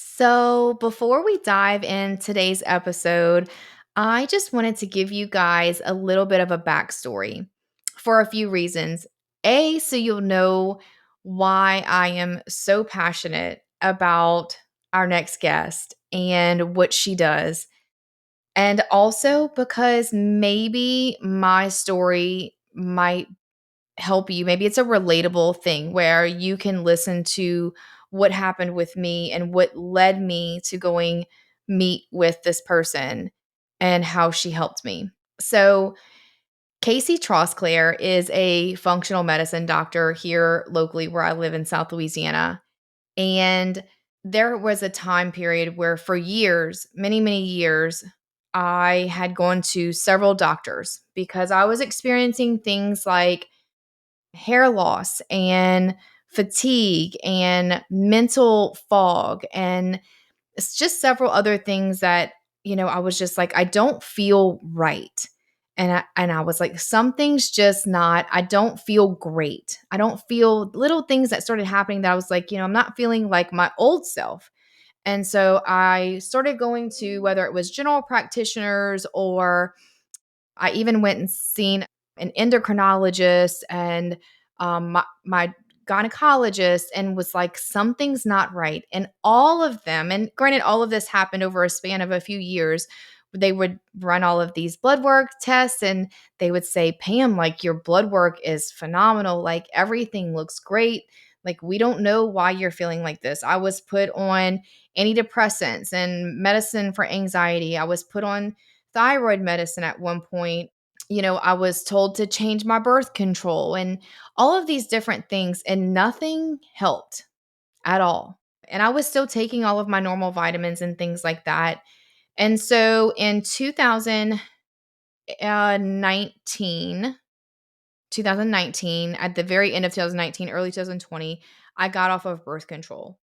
So, before we dive in today's episode, I just wanted to give you guys a little bit of a backstory for a few reasons. A, so you'll know why I am so passionate about our next guest and what she does. And also because maybe my story might help you. Maybe it's a relatable thing where you can listen to what happened with me and what led me to going meet with this person and how she helped me. So, Casie Trosclair is a functional medicine doctor here locally where I live in South Louisiana. And there was a time period where, for years, many, many years, I had gone to several doctors because I was experiencing things like hair loss and fatigue and mental fog and it's just several other things that I was just like I don't feel right. And I was like something's just not, I don't feel great. I don't feel little things that started happening that I was like, I'm not feeling like my old self. And so I started going to whether it was general practitioners or I even went and seen an endocrinologist and my gynecologist and was like, something's not right. And all of them, and granted, all of this happened over a span of a few years. They would run all of these blood work tests and they would say, Pam, like your blood work is phenomenal. Like everything looks great. Like we don't know why you're feeling like this. I was put on antidepressants and medicine for anxiety. I was put on thyroid medicine at one point. I was told to change my birth control and all of these different things, and nothing helped at all. And I was still taking all of my normal vitamins and things like that. And so in 2019, at the very end of 2019, early 2020, I got off of birth control.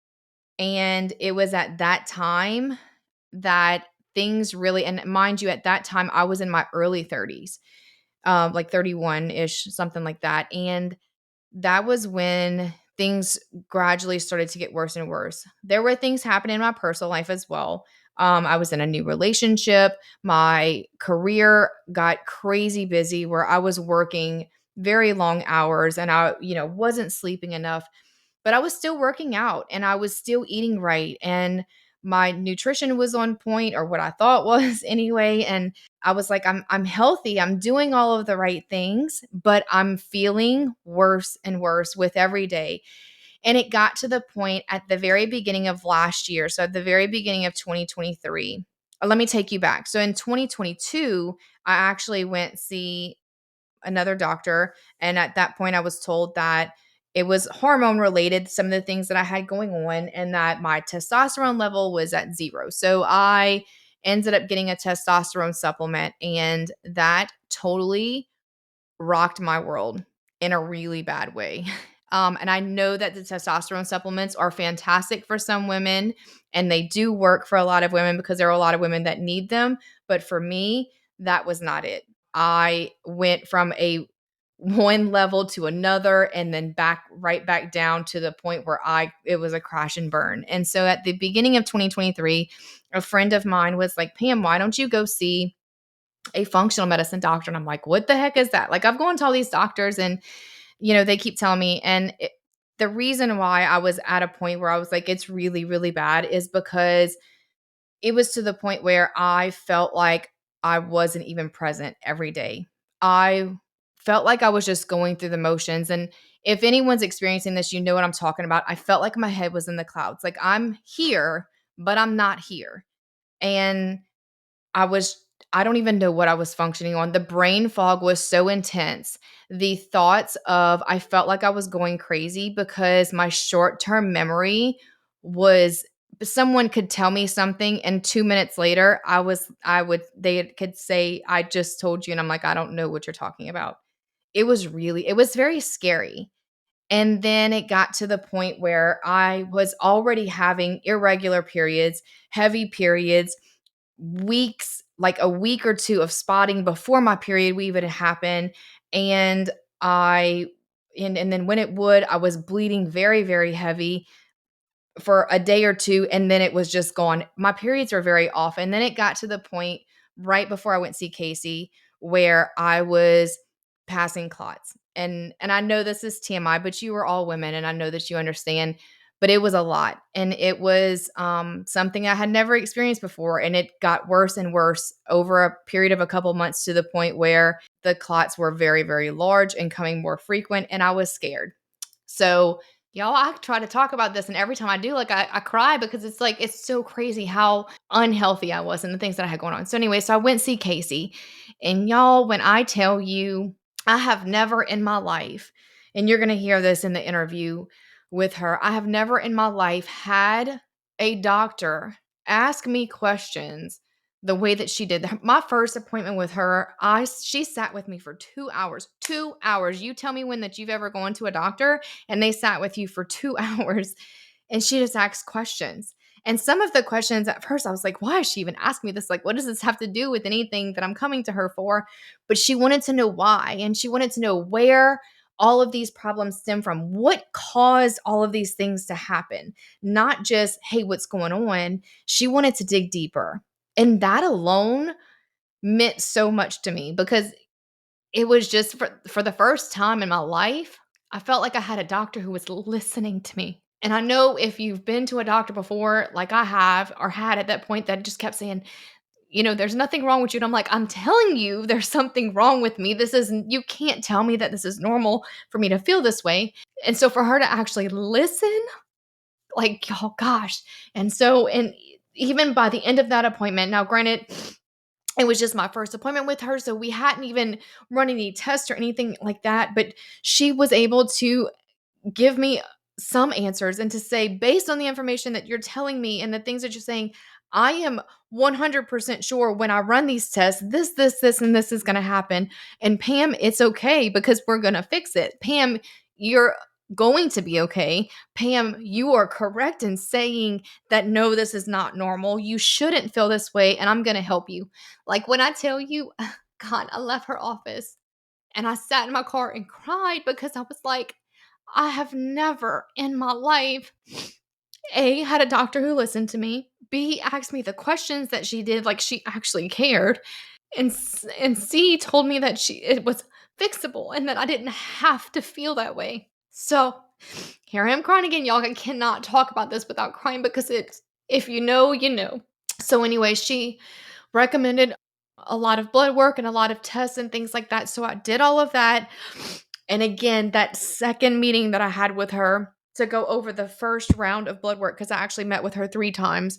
And it was at that time that things really, and mind you, at that time, I was in my early 30s, like 31 ish, something like that. And that was when things gradually started to get worse and worse. There were things happening in my personal life as well. I was in a new relationship. My career got crazy busy where I was working very long hours and I, wasn't sleeping enough, but I was still working out and I was still eating right. And my nutrition was on point, or what I thought was anyway. And I was like, I'm healthy. I'm doing all of the right things, but I'm feeling worse and worse with every day. And it got to the point at the very beginning of last year. So at the very beginning of 2023, let me take you back. So in 2022, I actually went see another doctor. And at that point, I was told that it was hormone related, some of the things that I had going on, and that my testosterone level was at zero. So I ended up getting a testosterone supplement, and that totally rocked my world in a really bad way. And I know that the testosterone supplements are fantastic for some women, and they do work for a lot of women because there are a lot of women that need them. But for me, that was not it. I went from a one level to another and then back right back down to the point where it was a crash and burn. And so at the beginning of 2023, a friend of mine was like, Pam, why don't you go see a functional medicine doctor? And I'm like, what the heck is that? Like, I've gone to all these doctors and, they keep telling me. And the reason why I was at a point where I was like, it's really, really bad is because it was to the point where I felt like I wasn't even present every day. I felt like I was just going through the motions. And if anyone's experiencing this, you know what I'm talking about. I felt like my head was in the clouds. Like I'm here, but I'm not here. And I was I don't even know what I was functioning on. The brain fog was so intense. The thoughts of I felt like I was going crazy because my short-term memory was, someone could tell me something and 2 minutes later I would they could say I just told you, and I'm like I don't know what you're talking about. It was very scary. And then it got to the point where I was already having irregular periods, heavy periods, weeks, like a week or two of spotting before my period would even happen. And I and then when it would, I was bleeding very, very heavy for a day or two, and then it was just gone. My periods were very off. And then it got to the point right before I went to see Casey where I was passing clots. And I know this is TMI, but you are all women and I know that you understand, but it was a lot. And it was something I had never experienced before. And it got worse and worse over a period of a couple months to the point where the clots were very, very large and coming more frequent. And I was scared. So, y'all, I try to talk about this, and every time I do, like, I cry because it's like, it's so crazy how unhealthy I was and the things that I had going on. So, anyway, so I went see Casey, and y'all, when I tell you, I have never in my life, and you're going to hear this in the interview with her, I have never in my life had a doctor ask me questions the way that she did. My first appointment with her, she sat with me for 2 hours. 2 hours. You tell me when that you've ever gone to a doctor and they sat with you for 2 hours and she just asked questions. And some of the questions at first I was like, why is she even asking me this? Like, what does this have to do with anything that I'm coming to her for? But she wanted to know why, and she wanted to know where all of these problems stem from. What caused all of these things to happen? Not just, hey, what's going on? She wanted to dig deeper. And that alone meant so much to me because it was just for the first time in my life, I felt like I had a doctor who was listening to me. And I know if you've been to a doctor before, like I have, or had at that point, that just kept saying, there's nothing wrong with you. And I'm like, I'm telling you, there's something wrong with me. You can't tell me that this is normal for me to feel this way. And so for her to actually listen, like, oh gosh. And even by the end of that appointment, now granted, it was just my first appointment with her, so we hadn't even run any tests or anything like that, but she was able to give me some answers and to say, based on the information that you're telling me and the things that you're saying, I am 100% sure when I run these tests, this, and this is going to happen. And Pam, it's okay because we're going to fix it. Pam, you're going to be okay. Pam, you are correct in saying that no, this is not normal. You shouldn't feel this way, and I'm going to help you. Like when I tell you, God, I left her office and I sat in my car and cried because I was like, I have never in my life, A, had a doctor who listened to me, B, asked me the questions that she did, like she actually cared, and C, told me that it was fixable and that I didn't have to feel that way. So here I am crying again, y'all. I cannot talk about this without crying because if you know, you know. So anyway, she recommended a lot of blood work and a lot of tests and things like that. So I did all of that. And again, that second meeting that I had with her to go over the first round of blood work, because I actually met with her 3 times.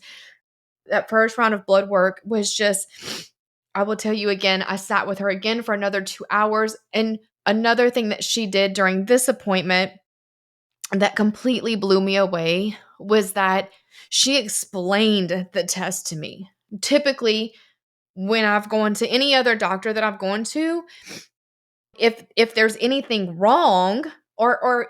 That first round of blood work was just, I will tell you again, I sat with her again for another 2 hours. And another thing that she did during this appointment that completely blew me away was that she explained the test to me. Typically, when I've gone to any other doctor that I've gone to, if there's anything wrong, or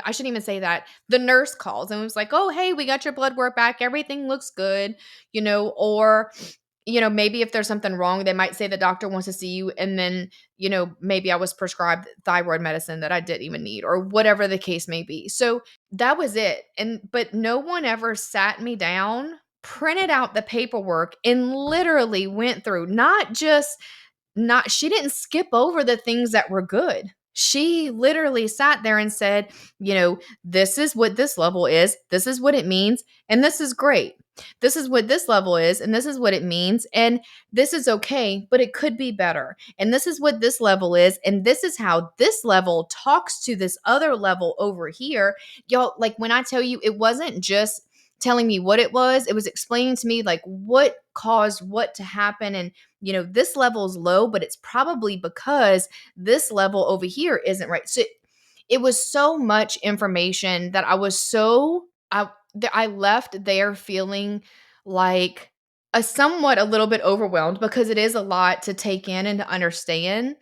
I shouldn't even say that, the nurse calls and was like, "Oh, hey, we got your blood work back. Everything looks good," or maybe if there's something wrong, they might say the doctor wants to see you, and then, maybe I was prescribed thyroid medicine that I didn't even need, or whatever the case may be. So that was it. But no one ever sat me down, printed out the paperwork, and literally went through, not she didn't skip over the things that were good. She literally sat there and said, this is what this level is, this is what it means, and this is great. This is what this level is, and this is what it means, and this is okay, but it could be better. And this is what this level is, and this is how this level talks to this other level over here. Y'all, like when I tell you, it wasn't just telling me what it was explaining to me like what caused what to happen. And this level is low, but it's probably because this level over here isn't right. So it was so much information that I left there feeling like a little bit overwhelmed, because it is a lot to take in and to understand.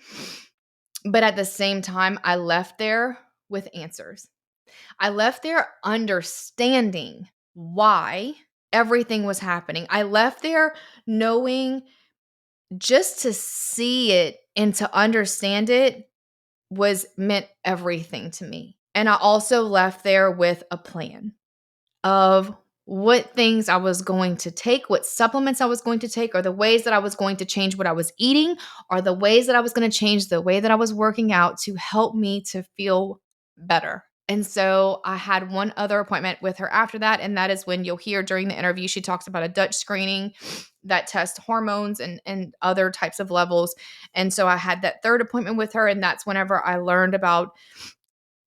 But at the same time, I left there with answers. I left there understanding why everything was happening. I left there knowing, just to see it and to understand it meant everything to me. And I also left there with a of what things I was going to take, what supplements I was going to take, or the ways that I was going to change what I was eating, or the ways that I was going to change the way that I was working out to help me to feel better. And so I had one other appointment with her after that. And that is when you'll hear during the interview, she talks about a Dutch screening that tests hormones and other types of levels. And so I had that third appointment with her. And that's whenever I learned about,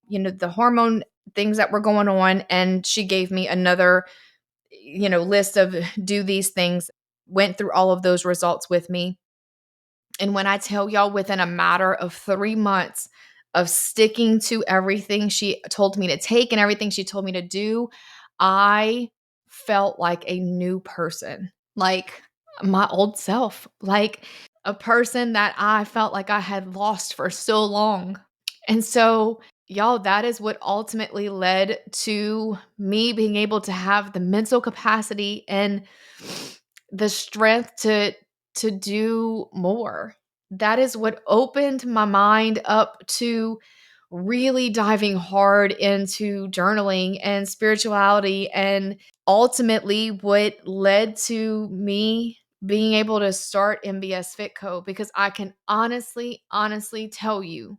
the hormone things that were going on. And she gave me another, list of do these things, went through all of those results with me. And when I tell y'all, within a matter of 3 months of sticking to everything she told me to take and everything she told me to do, I felt like a new person, like my old self, like a person that I felt like I had lost for so long. And so, y'all, that is what ultimately led to me being able to have the mental capacity and the strength to do more. That is what opened my mind up to really diving hard into journaling and spirituality, and ultimately what led to me being able to start MBS Fit Co. Because I can honestly tell you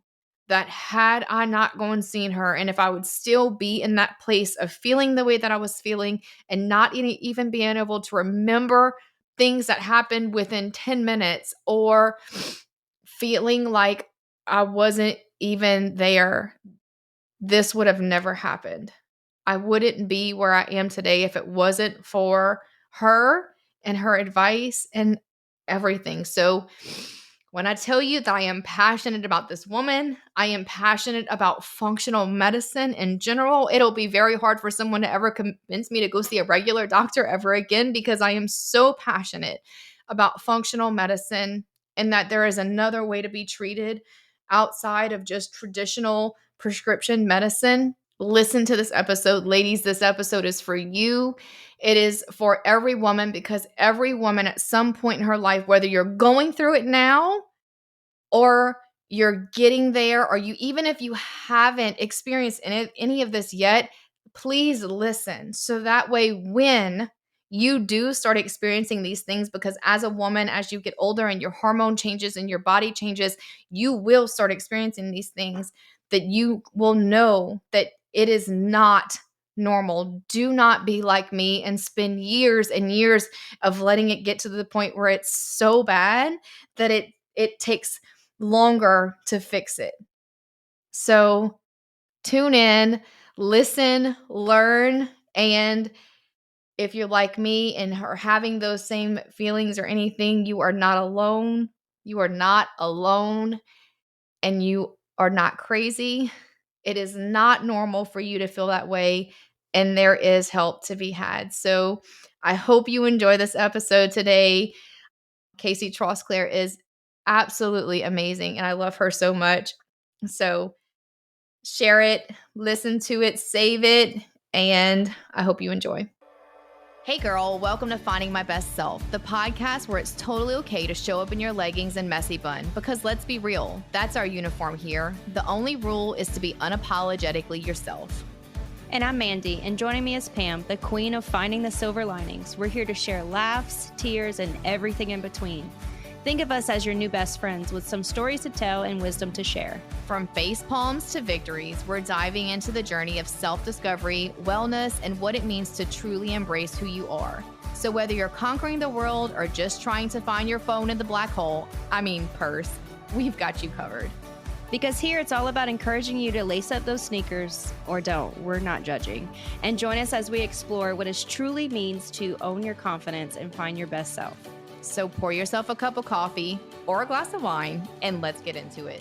that had I not gone seen her, and if I would still be in that place of feeling the way that I was feeling and not even being able to remember things that happened within 10 minutes, or feeling like I wasn't even there, this would have never happened. I wouldn't be where I am today if it wasn't for her and her advice and everything. So when I tell you that I am passionate about this woman, I am passionate about functional medicine in general. It'll be very hard for someone to ever convince me to go see a regular doctor ever again, because I am so passionate about functional medicine and that there is another way to be treated outside of just traditional prescription medicine. Listen to this episode. Ladies, this episode is for you. It is for every woman, because every woman at some point in her life, whether you're going through it now or you're getting there, or even if you haven't experienced any of this yet, please listen. So that way, when you do start experiencing these things, because as a woman, as you get older and your hormone changes and your body changes, you will start experiencing these things, that you will know that it is not normal. Do not be like me and spend years and years of letting it get to the point where it's so bad that it takes longer to fix it. So tune in, listen, learn, and if you're like me and are having those same feelings or anything, you are not alone. You are not alone, and you are not crazy. It is not normal for you to feel that way, and there is help to be had. So I hope you enjoy this episode today. Casie Trosclair is absolutely amazing, and I love her so much. So share it, listen to it, save it, and I hope you enjoy. Hey girl, welcome to Finding My Best Self, the podcast where it's totally okay to show up in your leggings and messy bun, because let's be real, that's our uniform here. The only rule is to be unapologetically yourself. And I'm Mandy, and joining me is Pam, the queen of finding the silver linings. We're here to share laughs, tears, and everything in between. Think of us as your new best friends with some stories to tell and wisdom to share. From face palms to victories, we're diving into the journey of self-discovery, wellness, and what it means to truly embrace who you are. So whether you're conquering the world or just trying to find your phone in the black hole, purse, we've got you covered. Because here it's all about encouraging you to lace up those sneakers, or don't, we're not judging, and join us as we explore what it truly means to own your confidence and find your best self. So pour yourself a cup of coffee or a glass of wine, and let's get into it.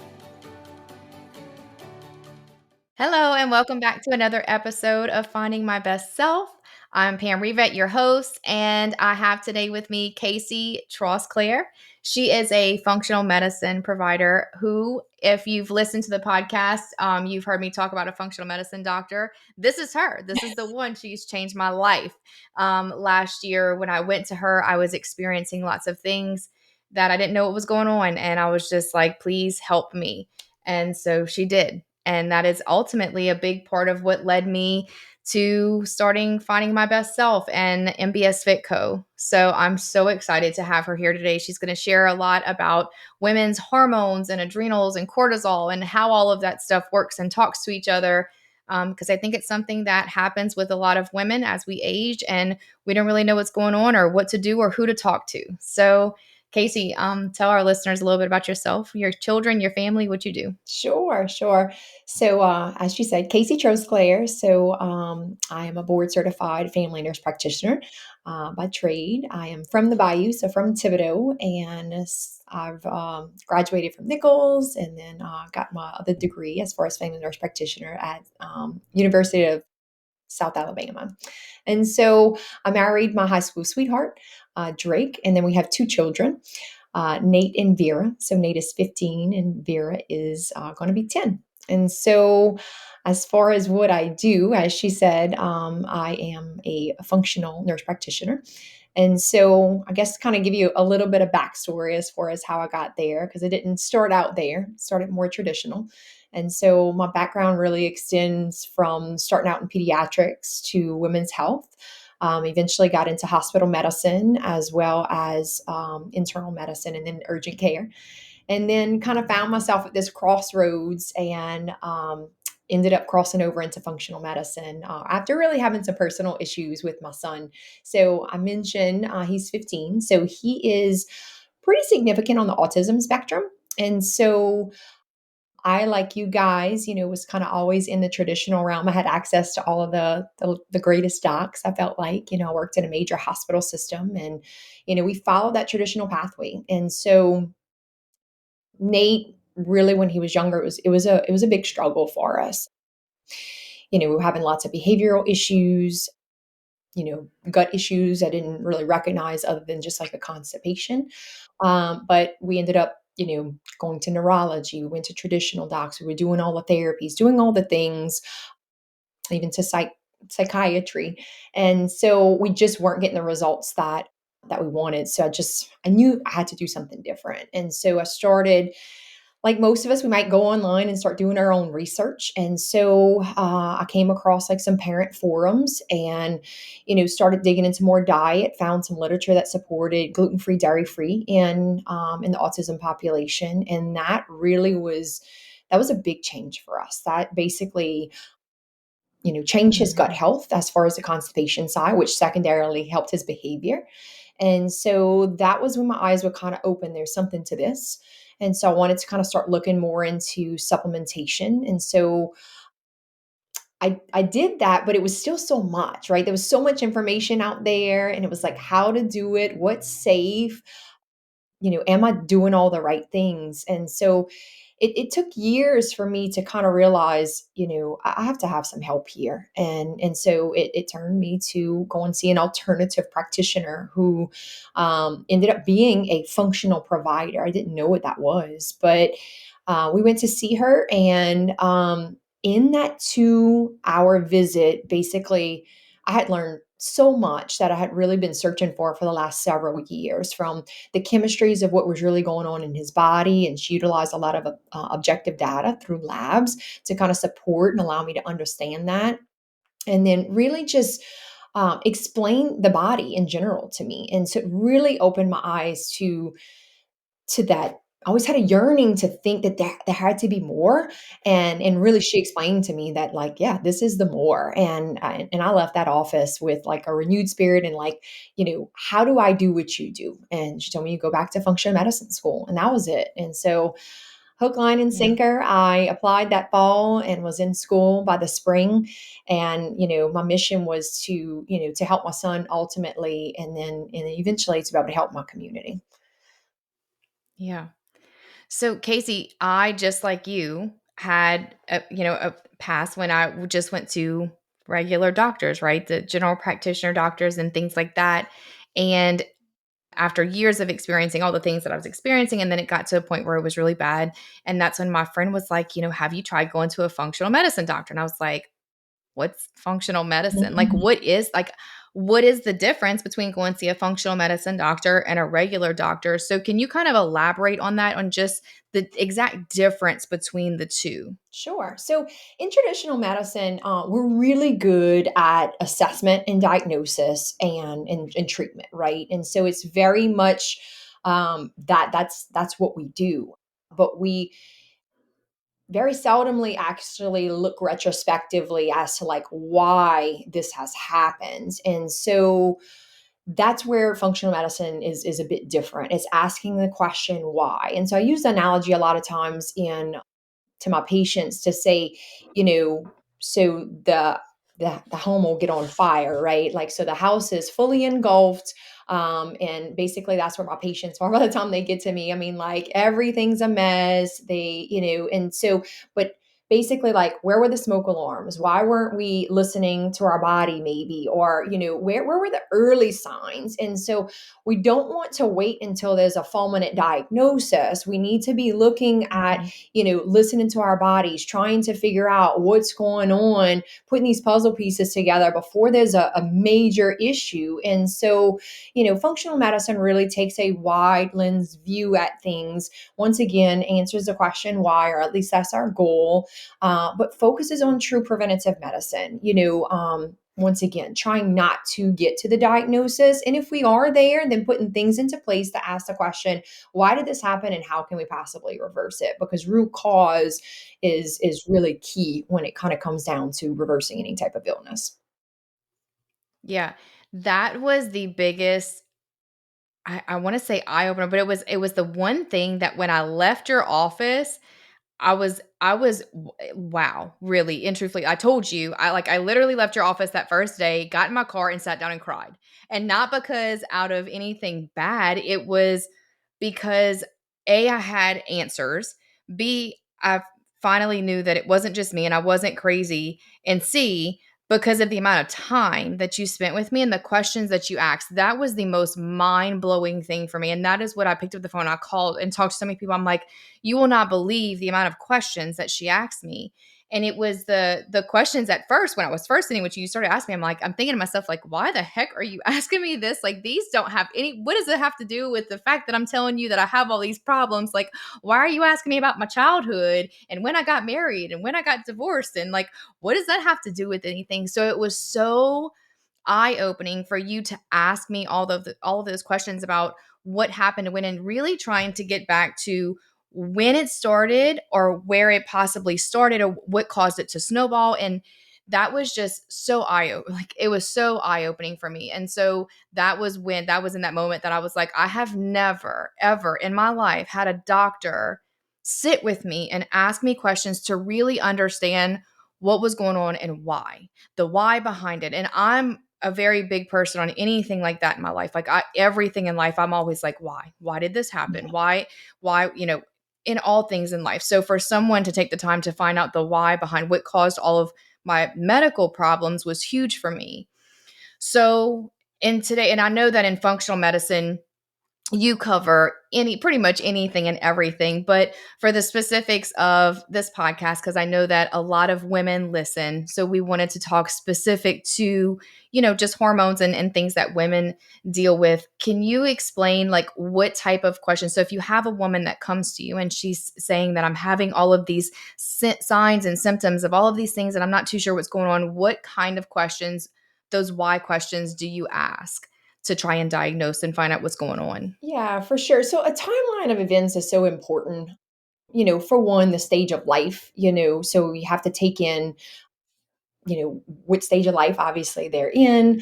Hello, and welcome back to another episode of Finding My Best Self. I'm Pam Revet, your host, and I have today with me Casie Trosclair. She is a functional medicine provider who, if you've listened to the podcast, you've heard me talk about a functional medicine doctor. This is her. This is the one. She's changed my life. Last year, when I went to her, I was experiencing lots of things that I didn't know what was going on, and I was just like, please help me. And so she did. And that is ultimately a big part of what led me to starting finding my best self and MBS Fit Co. So I'm so excited to have her here today. She's going to share a lot about women's hormones and adrenals and cortisol and how all of that stuff works and talks to each other. Because I think it's something that happens with a lot of women as we age and we don't really know what's going on or what to do or who to talk to. So, Casie, tell our listeners a little bit about yourself, your children, your family, what you do. Sure, sure. So, as you said, Casie Trosclair. So, I am a board certified family nurse practitioner by trade. I am from the Bayou, so from Thibodeau, and I've graduated from Nichols, and then got my other degree as far as family nurse practitioner at University of South Alabama. And so, I married my high school sweetheart, Drake, and then we have two children, Nate and Vera. So Nate is 15 and Vera is going to be 10. And so, as far as what I do, as she said, I am a functional nurse practitioner. And so, I guess to kind of give you a little bit of backstory as far as how I got there, because it didn't start out there, it started more traditional. And so, my background really extends from starting out in pediatrics to women's health. Eventually got into hospital medicine as well as internal medicine and then urgent care. And then kind of found myself at this crossroads and ended up crossing over into functional medicine after really having some personal issues with my son. So I mentioned he's 15. So he is pretty significant on the autism spectrum. And so I, like you guys, was kind of always in the traditional realm. I had access to all of the greatest docs. I felt like, I worked in a major hospital system, and we followed that traditional pathway. And so Nate, really, when he was younger, it was a big struggle for us. We were having lots of behavioral issues, gut issues I didn't really recognize other than just like a constipation. But we ended up, going to neurology. We went to traditional docs. We were doing all the therapies, doing all the things, even to psychiatry. And so we just weren't getting the results that we wanted. So I knew I had to do something different. And so I started, like most of us, we might go online and start doing our own research. And so I came across like some parent forums and, started digging into more diet, found some literature that supported gluten-free, dairy-free in the autism population. And that was a big change for us. That basically, changed his gut Mhm. health as far as the constipation side, which secondarily helped his behavior. And so that was when my eyes were kind of open. There's something to this. And so I wanted to kind of start looking more into supplementation. And so I did that, but it was still so much, right? There was so much information out there, and it was like how to do it, what's safe, am I doing all the right things? And so it took years for me to kind of realize, I have to have some help here. And so it turned me to go and see an alternative practitioner who ended up being a functional provider. I didn't know what that was, but we went to see her. And in that 2 hour visit, basically, I had learned so much that I had really been searching for the last several years, from the chemistries of what was really going on in his body. And she utilized a lot of objective data through labs to kind of support and allow me to understand that. And then really just explain the body in general to me. And so it really opened my eyes to that. I always had a yearning to think that there had to be more, and really she explained to me that, like, yeah, this is the more. And I left that office with like a renewed spirit and like, how do I do what you do? And she told me, you go back to functional medicine school, and that was it. And so, hook, line, and Yeah. sinker, I applied that fall and was in school by the spring. And my mission was to help my son ultimately, and then eventually to be able to help my community. Yeah. So, Casie, I just like you had a past when I just went to regular doctors, right? The general practitioner doctors and things like that. And after years of experiencing all the things that I was experiencing, and then it got to a point where it was really bad. And that's when my friend was like, have you tried going to a functional medicine doctor? And I was like, what's functional medicine? Like, Mhm. what is like what is the difference between going to see a functional medicine doctor and a regular doctor? So, can you kind of elaborate on that, on just the exact difference between the two? Sure. So in traditional medicine, we're really good at assessment and diagnosis and treatment, right? And so it's very much that's what we do. But we very seldomly actually look retrospectively as to like why this has happened. And so that's where functional medicine is a bit different. It's asking the question why. And so I use the analogy a lot of times in to my patients to say, so the home will get on fire, right? Like, so the house is fully engulfed. And basically that's where my patients are by the time they get to me. I mean, like everything's a mess. And so, but basically like, where were the smoke alarms? Why weren't we listening to our body maybe? Or, where were the early signs? And so we don't want to wait until there's a fulminant diagnosis. We need to be looking at, Mhm. listening to our bodies, trying to figure out what's going on, putting these puzzle pieces together before there's a major issue. And so, functional medicine really takes a wide lens view at things. Once again, answers the question why, or at least that's our goal, but focuses on true preventative medicine. Once again, trying not to get to the diagnosis. And if we are there, then putting things into place to ask the question, why did this happen and how can we possibly reverse it? Because root cause is really key when it kind of comes down to reversing any type of illness. Yeah, that was the biggest, I want to say eye opener, but it was the one thing that when I left your office, wow, really and truthfully, I told you, I literally left your office that first day, got in my car and sat down and cried. And not because out of anything bad, it was because A, I had answers, B, I finally knew that it wasn't just me and I wasn't crazy, and C, because of the amount of time that you spent with me and the questions that you asked. That was the most mind-blowing thing for me. And that is what I picked up the phone. I called and talked to so many people. I'm like, you will not believe the amount of questions that she asked me. And it was the questions at first, when I was first sitting with you started asking me, I'm thinking to myself, like, why the heck are you asking me this? Like, these don't have any, what does it have to do with the fact that I'm telling you that I have all these problems? Like, why are you asking me about my childhood and when I got married and when I got divorced? And like, what does that have to do with anything? So it was so eye-opening for you to ask me all of those questions about what happened when, and really trying to get back to when it started or where it possibly started or what caused it to snowball. And that was just so like it was so eye-opening for me. And so that was in that moment that I was like, I have never ever in my life had a doctor sit with me and ask me questions to really understand what was going on and why, the why behind it. And I'm a very big person on anything like that in my life. Like everything in life, I'm always like, why? Why did this happen? Why, in all things in life. So for someone to take the time to find out the why behind what caused all of my medical problems was huge for me. So in today, and I know that in functional medicine, you cover pretty much anything and everything, but for the specifics of this podcast, because I know that a lot of women listen, so we wanted to talk specific to just hormones and things that women deal with. Can you explain like what type of questions? So if you have a woman that comes to you and she's saying that I'm having all of these signs and symptoms of all of these things and I'm not too sure what's going on, what kind of questions, those why questions, do you ask to try and diagnose and find out what's going on? Yeah, for sure. So a timeline of events is so important. For one, the stage of life, so you have to take in, what stage of life obviously they're in,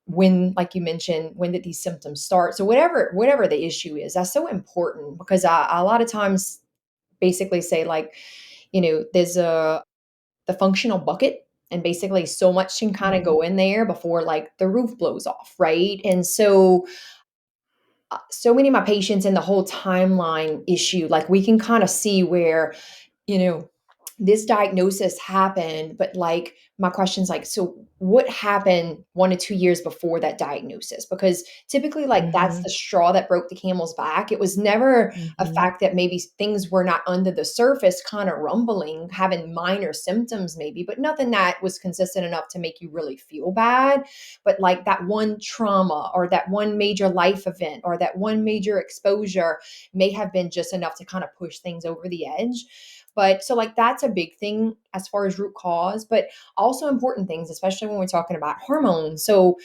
when, like you mentioned, when did these symptoms start? So whatever the issue is, that's so important because I a lot of times basically say like, there's the functional bucket, and basically so much can kind of Mhm. go in there before like the roof blows off, right? And so so many of my patients in the whole timeline issue, like we can kind of see where, you know, this diagnosis happened, but like my question's like, so what happened 1 to 2 years before that diagnosis? Because typically, like that's Mhm. the straw that broke the camel's back. It was never a Mhm. fact that maybe things were not under the surface, kind of rumbling, having minor symptoms, maybe, but nothing that was consistent enough to make you really feel bad. But like that one trauma or that one major life event or that one major exposure may have been just enough to kind of push things over the edge. But so, like, that's a big thing as far as root cause, but also important things, especially when we're talking about hormones. So,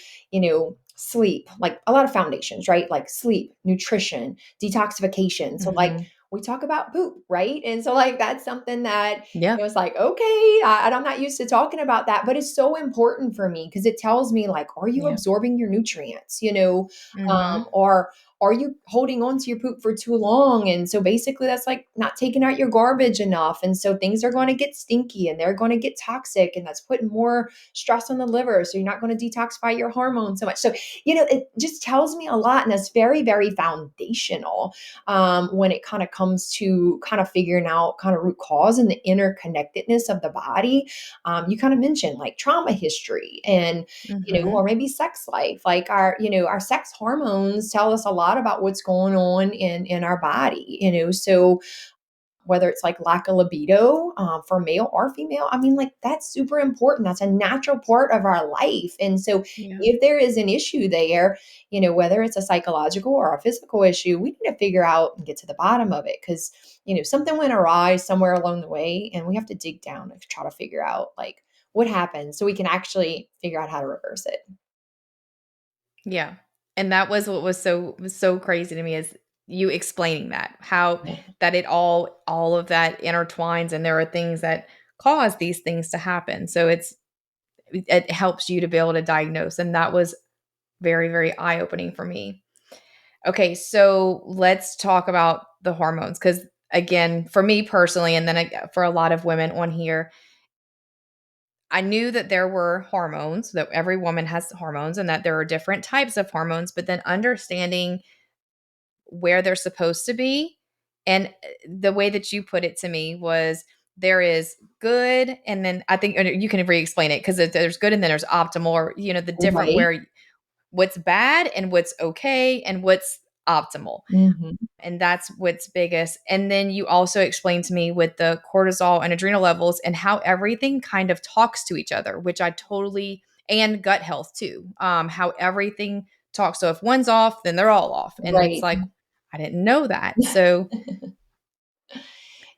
sleep, like a lot of foundations, right? Like sleep, nutrition, detoxification. So, like, Mhm. we talk about poop, right? And so, like, that's something that, Yeah. it's like, okay, I'm not used to talking about that, but it's so important for me because it tells me, like, are you Yeah. absorbing your nutrients, Mhm. or are you holding on to your poop for too long? And so basically that's like not taking out your garbage enough. And so things are going to get stinky and they're going to get toxic, and that's putting more stress on the liver. So you're not going to detoxify your hormones so much. So, it just tells me a lot. And that's very, very foundational when it kind of comes to kind of figuring out kind of root cause and the interconnectedness of the body. You kind of mentioned like trauma history and or Mhm. maybe sex life. Like our sex hormones tell us a lot about what's going on in our body. So whether it's like lack of libido for male or female, I mean, like that's super important. That's a natural part of our life. And so Yeah. if there is an issue there, whether it's a psychological or a physical issue, we need to figure out and get to the bottom of it because something went awry somewhere along the way, and we have to dig down and try to figure out like what happened so we can actually figure out how to reverse it. Yeah. And that was what was so crazy to me is you explaining that, how Yeah. that all of that intertwines and there are things that cause these things to happen. So it helps you to be able to diagnose, and that was very, very eye-opening for me. Okay, so let's talk about the hormones cuz again, for me personally and then for a lot of women on here, I knew that there were hormones, that every woman has hormones and that there are different types of hormones, but then understanding where they're supposed to be. And the way that you put it to me was there is good, and then I think you can re-explain it because there's good and then there's optimal, or the different Right. where what's bad and what's okay and what's optimal. Mhm. And that's what's biggest. And then you also explained to me with the cortisol and adrenal levels and how everything kind of talks to each other, which I totally, and gut health too. How everything talks. So if one's off, then they're all off. And it's Right. like, I didn't know that. So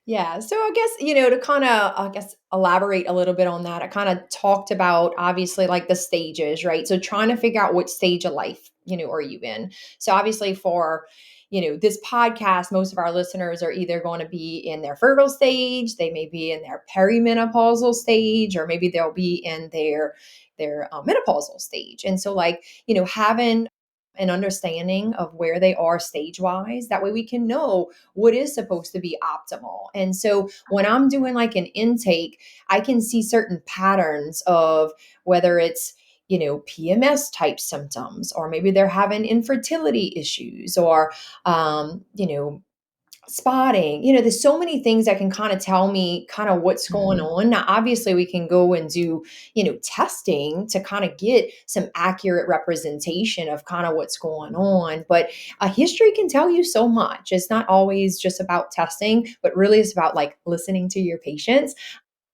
Yeah. So I guess, to kind of, I guess, elaborate a little bit on that, I kind of talked about obviously like the stages, right? So trying to figure out what stage of life, are you in? So obviously for, this podcast, most of our listeners are either going to be in their fertile stage, they may be in their perimenopausal stage, or maybe they'll be in their menopausal stage. And so like, having an understanding of where they are stage wise, that way we can know what is supposed to be optimal. And so when I'm doing like an intake, I can see certain patterns of whether it's PMS type symptoms, or maybe they're having infertility issues, or spotting. There's so many things that can kind of tell me kind of what's going mhm, on. Now obviously we can go and do testing to kind of get some accurate representation of kind of what's going on, but a history can tell you so much. It's not always just about testing, but really it's about like listening to your patients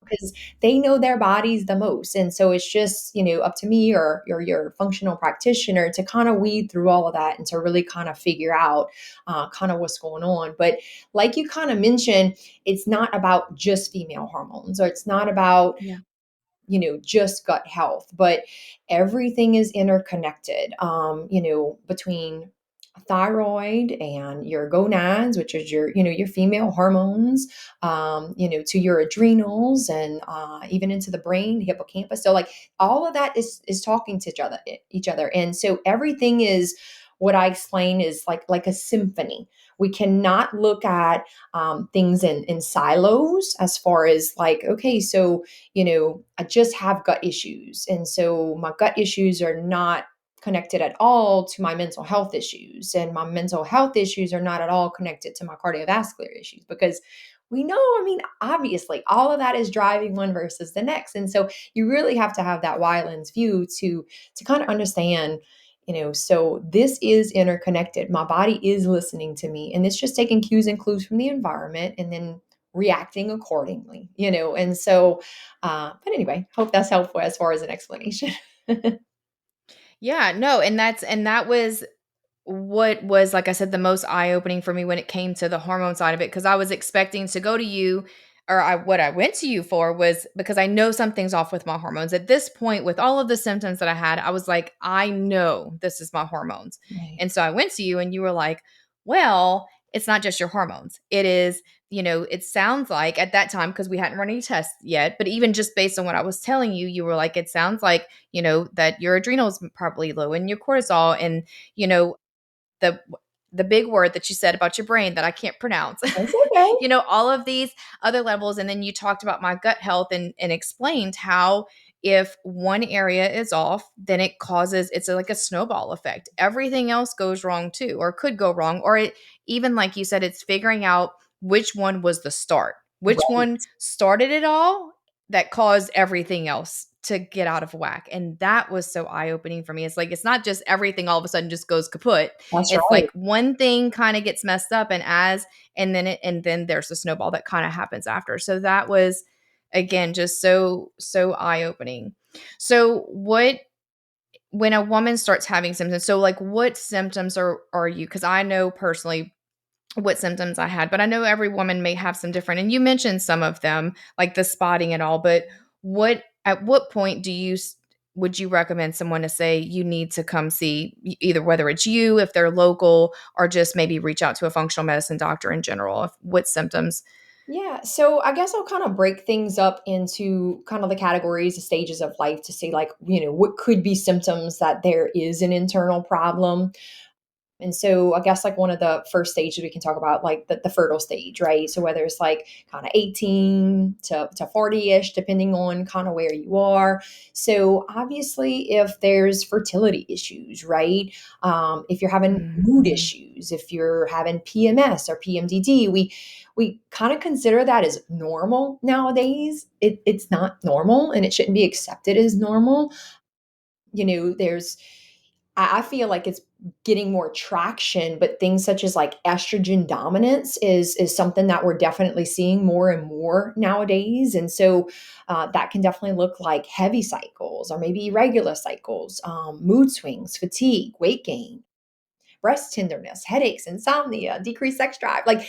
because they know their bodies the most. And so it's just, up to me or your functional practitioner to kind of weed through all of that and to really kind of figure out kind of what's going on. But like you kind of mentioned, it's not about just female hormones, or it's not about yeah. just gut health, but everything is interconnected, between thyroid and your gonads, which is your female hormones, to your adrenals, and even into the brain, hippocampus. So like all of that is talking to each other. And so everything is, what I explain is like a symphony. We cannot look at things in silos, as far as like, okay, so I just have gut issues. And so my gut issues are not connected at all to my mental health issues. And my mental health issues are not at all connected to my cardiovascular issues, because We know, I mean, obviously, all of that is driving one versus the next. And so you really have to have that wide lens view to kind of understand, so this is interconnected. My body is listening to me, and it's just taking cues and clues from the environment and then reacting accordingly. And so, but anyway, hope that's helpful as far as an explanation. Yeah, no, and that was what was, like I said, the most eye-opening for me when it came to the hormone side of it, because I was expecting to go to you, or what I went to you for was because I know something's off with my hormones. At this point, with all of the symptoms that I had, I was like, I know this is my hormones. Right. And so I went to you and you were like, well, it's not just your hormones. It is, it sounds like at that time, because we hadn't run any tests yet, but even just based on what I was telling you, you were like, it sounds like, that your adrenals probably low and your cortisol, and, you know, the the big word that you said about your brain that I can't pronounce. That's okay. All of these other levels, and then you talked about my gut health and explained how if one area is off, then it's like a snowball effect. Everything else goes wrong too, or could go wrong, or it even, like you said, it's figuring out which one was the start. Which Right. one started it all that caused everything else to get out of whack. And that was so eye-opening for me. It's like it's not just everything all of a sudden just goes kaput. That's It's right. like one thing kind of gets messed up, and then there's a snowball that kind of happens after. So that was, again, just so eye-opening. So what when a woman starts having symptoms, so like what symptoms are you, because I know personally what symptoms I had, but I know every woman may have some different, and you mentioned some of them, like the spotting and all, but at what point would you recommend someone to say you need to come see, either whether it's you, if they're local, or just maybe reach out to a functional medicine doctor in general? What symptoms? Yeah, so I guess I'll kind of break things up into kind of the categories, the stages of life to see, like, what could be symptoms that there is an internal problem. And so I guess like one of the first stages we can talk about, like the fertile stage, right? So whether it's like kind of 18 to 40-ish, depending on kind of where you are. So obviously if there's fertility issues, right? If you're having mood Mhm. issues, if you're having PMS or PMDD, we kind of consider that as normal nowadays. It's not normal and it shouldn't be accepted as normal. There's I feel like it's getting more traction, but things such as like estrogen dominance is something that we're definitely seeing more and more nowadays. And so that can definitely look like heavy cycles or maybe irregular cycles, mood swings, fatigue, weight gain, breast tenderness, headaches, insomnia, decreased sex drive. Like,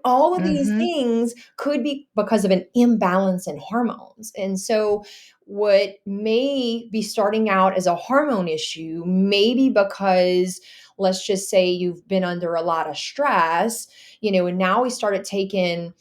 all of these Mhm. things could be because of an imbalance in hormones. And so, what may be starting out as a hormone issue, maybe because let's just say you've been under a lot of stress, and now we started taking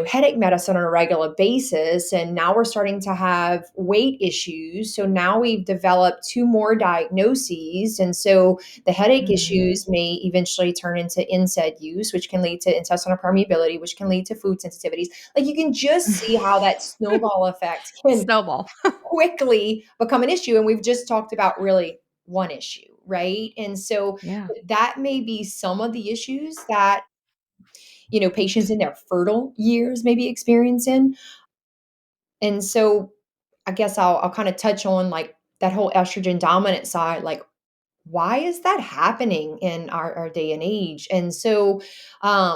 headache medicine on a regular basis. And now we're starting to have weight issues. So now we've developed two more diagnoses. And so the headache Mhm. issues may eventually turn into NSAID use, which can lead to intestinal permeability, which can lead to food sensitivities. Like you can just see how that snowball effect can Snowball. quickly become an issue. And we've just talked about really one issue, right? And so Yeah. that may be some of the issues that, patients in their fertile years may be experiencing. And so I guess I'll kind of touch on like that whole estrogen dominant side, like why is that happening in our day and age? And so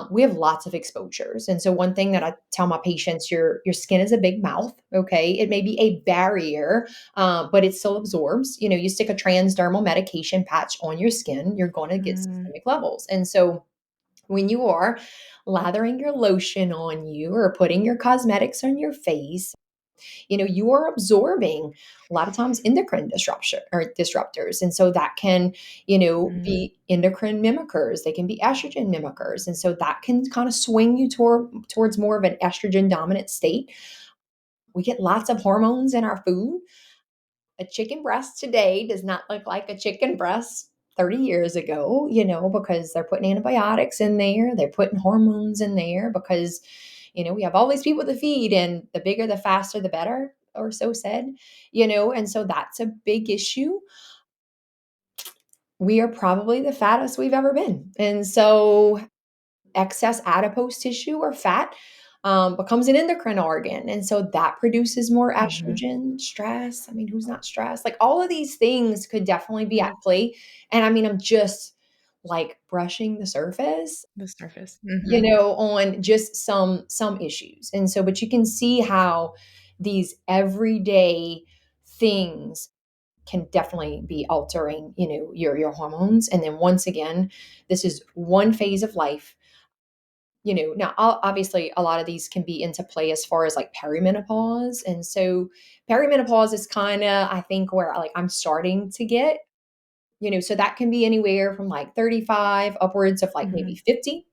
we have lots of exposures. And so one thing that I tell my patients, your skin is a big mouth. Okay, it may be a barrier, but it still absorbs. You stick a transdermal medication patch on your skin, you're going to get Mm. systemic levels. And so when you are lathering your lotion on you or putting your cosmetics on your face, you are absorbing a lot of times endocrine disruption or disruptors. And so that can, Mm. be endocrine mimickers. They can be estrogen mimickers. And so that can kind of swing you towards more of an estrogen dominant state. We get lots of hormones in our food. A chicken breast today does not look like a chicken breast 30 years ago, because they're putting antibiotics in there, they're putting hormones in there because, we have all these people to feed and the bigger, the faster, the better, or so said, and so that's a big issue. We are probably the fattest we've ever been. And so excess adipose tissue or fat becomes an endocrine organ. And so that produces more Mhm. estrogen, stress. I mean, who's not stressed? Like all of these things could definitely be at Yep. play. And I mean, I'm just like brushing the surface, The surface. Mhm. on just some issues. And so, but you can see how these everyday things can definitely be altering, your hormones. And then once again, this is one phase of life. Now obviously a lot of these can be into play as far as like perimenopause. And so perimenopause is kind of, I think, where like I'm starting to get, so that can be anywhere from like 35 upwards of like maybe Mhm. 50.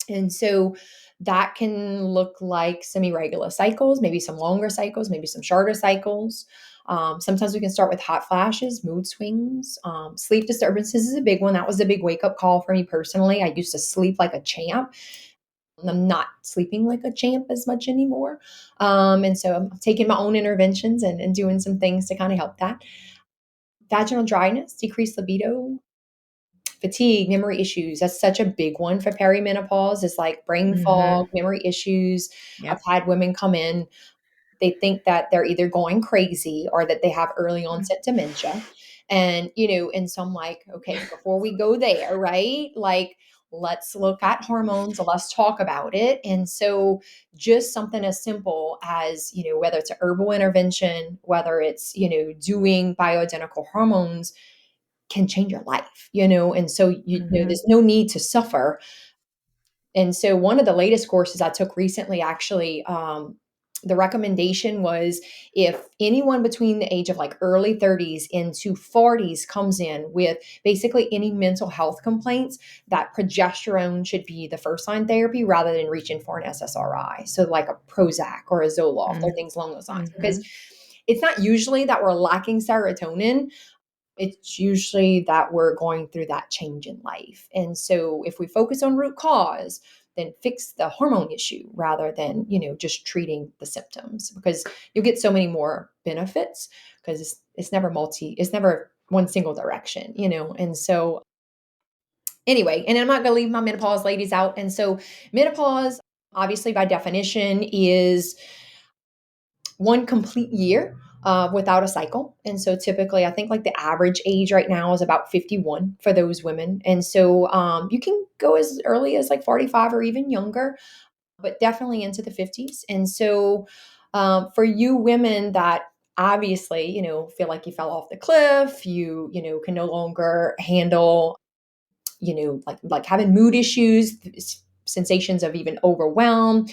And so that can look like some irregular cycles, maybe some longer cycles, maybe some shorter cycles. Sometimes we can start with hot flashes, mood swings, sleep disturbances is a big one. That was a big wake up call for me personally. I used to sleep like a champ. I'm not sleeping like a champ as much anymore. And so I'm taking my own interventions and doing some things to kind of help that. Vaginal dryness, decreased libido, fatigue, memory issues. That's such a big one for perimenopause. Is like brain fog, Mhm. memory issues. I've Yep. had women come in, they think that they're either going crazy or that they have early Mm. onset dementia. And so I'm like, okay, before we go there, right? Like, let's look at hormones, let's talk about it. And so just something as simple as, whether it's an herbal intervention, whether it's, doing bioidentical hormones can change your life, and so Mhm. there's no need to suffer. And so one of the latest courses I took recently, actually, the recommendation was if anyone between the age of like early 30s into 40s comes in with basically any mental health complaints, that progesterone should be the first line therapy rather than reaching for an SSRI. So like a Prozac or a Zoloft or Mm. things along those lines. Because Mhm. it's not usually that we're lacking serotonin, it's usually that we're going through that change in life. And so if we focus on root cause, then fix the hormone issue rather than, just treating the symptoms, because you'll get so many more benefits because it's never one single direction, And so anyway, and I'm not going to leave my menopause ladies out. And so menopause, obviously by definition, is one complete year without a cycle. And so typically, I think like the average age right now is about 51 for those women. And so you can go as early as like 45 or even younger, but definitely into the 50s. And so for you women that obviously, feel like you fell off the cliff, can no longer handle, like having mood issues, sensations of even overwhelm,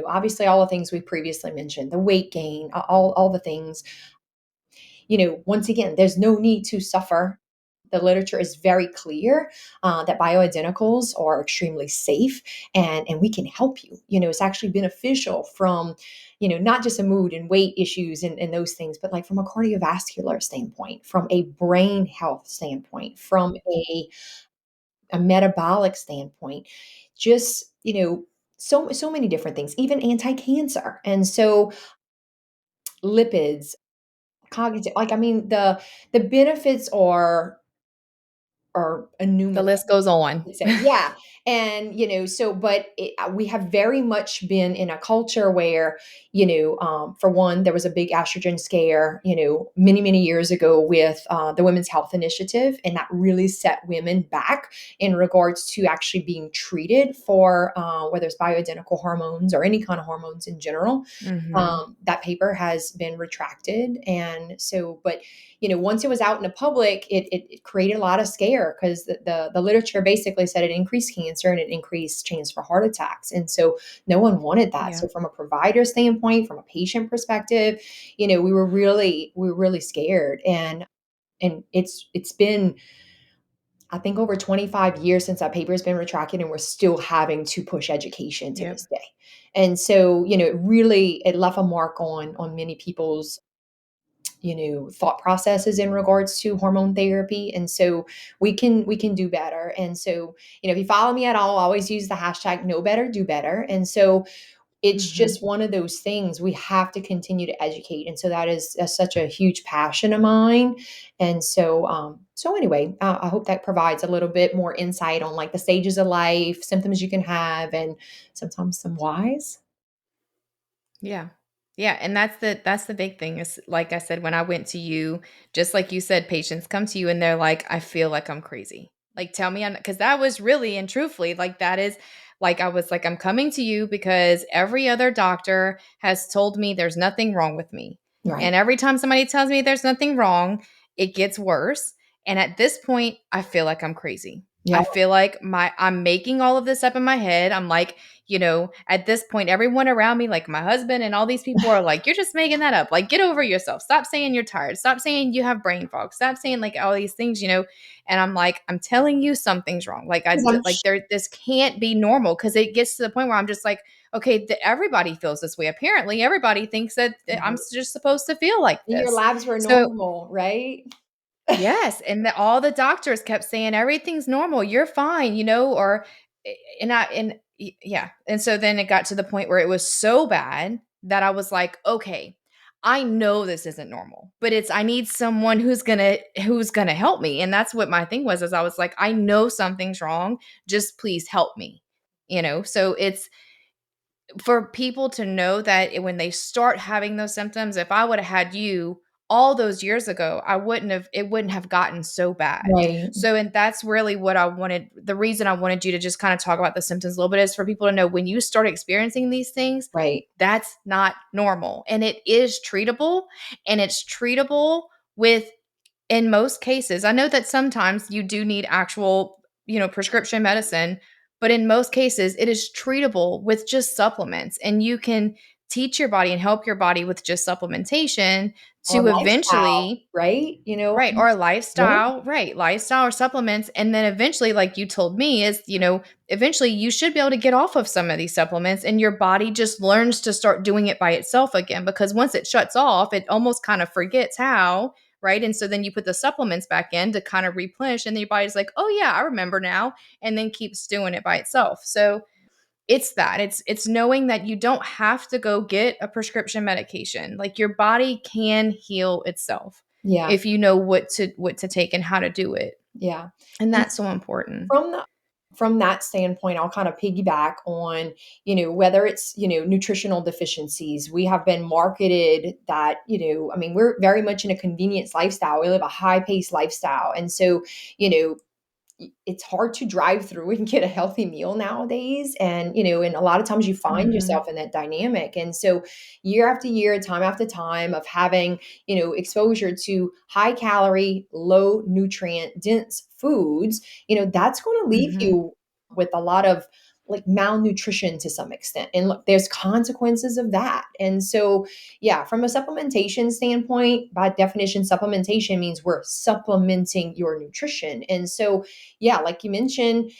obviously all the things we previously mentioned, the weight gain, all the things, once again, there's no need to suffer. The literature is very clear that bioidenticals are extremely safe, and we can help you. It's actually beneficial from, not just a mood and weight issues and those things, but like from a cardiovascular standpoint, from a brain health standpoint, from a metabolic standpoint, just, so many different things, even anti-cancer. And so lipids, cognitive, like I mean the benefits are The innumerable. list goes on. Would say, yeah. And, so, but we have very much been in a culture where, for one, there was a big estrogen scare, many, many years ago with the Women's Health Initiative. And that really set women back in regards to actually being treated for whether it's bioidentical hormones or any kind of hormones in general. Mhm. That paper has been retracted. And so, but once it was out in the public, it created a lot of scare because the literature basically said it increased cancer and it increased chance for heart attacks. And so no one wanted that. Yeah. So from a provider standpoint, from a patient perspective, we were really scared. And it's been, I think, over 25 years since that paper has been retracted, and we're still having to push education to Yep. this day. And so, it left a mark on many people's, thought processes in regards to hormone therapy. And so we can do better. And so, if you follow me at all, I always use the hashtag know better, do better. And so it's Mhm. just one of those things we have to continue to educate. And so that is such a huge passion of mine. And so, so anyway, I hope that provides a little bit more insight on like the stages of life, symptoms you can have, and sometimes some whys. Yeah. Yeah, and that's the big thing is like I said when I went to you, just like you said, patients come to you and they're like, "I feel like I'm crazy." Like tell me because that was really and truthfully like that is like I was like I'm coming to you because every other doctor has told me there's nothing wrong with me. Right. And every time somebody tells me there's nothing wrong, it gets worse. And at this point, I feel like I'm crazy. Yeah. I feel like I'm making all of this up in my head. I'm like, at this point, everyone around me, like my husband and all these people are like, you're just making that up. Like, get over yourself. Stop saying you're tired. Stop saying you have brain fog. Stop saying like all these things. And I'm like, I'm telling you something's wrong. Like, Because I'm this can't be normal because it gets to the point where I'm just like, okay, everybody feels this way. Apparently, everybody thinks that I'm just supposed to feel like your this. labs were So, normal, right? yes, and all the doctors kept saying everything's normal, you're fine, or yeah. And so then it got to the point where it was so bad that I was like, okay, I know this isn't normal, but I need someone who's going to help me. And that's what my thing was is I was like, I know something's wrong, just please help me. So it's for people to know that when they start having those symptoms, if I would have had you all those years ago, it wouldn't have gotten so bad. Right. So, and that's really what I wanted. The reason I wanted you to just kind of talk about the symptoms a little bit is for people to know when you start experiencing these things, Right. that's not normal and it is treatable and it's treatable with in most cases, I know that sometimes you do need actual prescription medicine, but in most cases, it is treatable with just supplements. And you can teach your body and help your body with just supplementation Or to lifestyle, eventually, right? right, or Yeah. lifestyle, right, lifestyle or supplements. And then eventually, like you told me, eventually you should be able to get off of some of these supplements and your body just learns to start doing it by itself again. Because once it shuts off, it almost kind of forgets how, right? And so then you put the supplements back in to kind of replenish, and then your body's like, oh, yeah, I remember now, and then keeps doing it by itself. So it's knowing that you don't have to go get a prescription medication. Like your body can heal itself Yeah. if you know what to take and how to do it. Yeah. And And that's so important. from the from that standpoint, I'll kind of piggyback on, whether it's, nutritional deficiencies. We have been marketed that, I mean, we're very much in a convenience lifestyle. We live a high paced lifestyle. And so, you know, it's hard to drive through and get a healthy meal nowadays. And and a lot of times you find Mhm. yourself in that dynamic. And so year after year, time after time of having exposure to high calorie, low nutrient dense foods, that's going to leave Mhm. you with a lot of like malnutrition to some extent. And look, there's consequences of that. And so yeah, from a supplementation standpoint, by definition, supplementation means we're supplementing your nutrition. And so yeah, like you mentioned,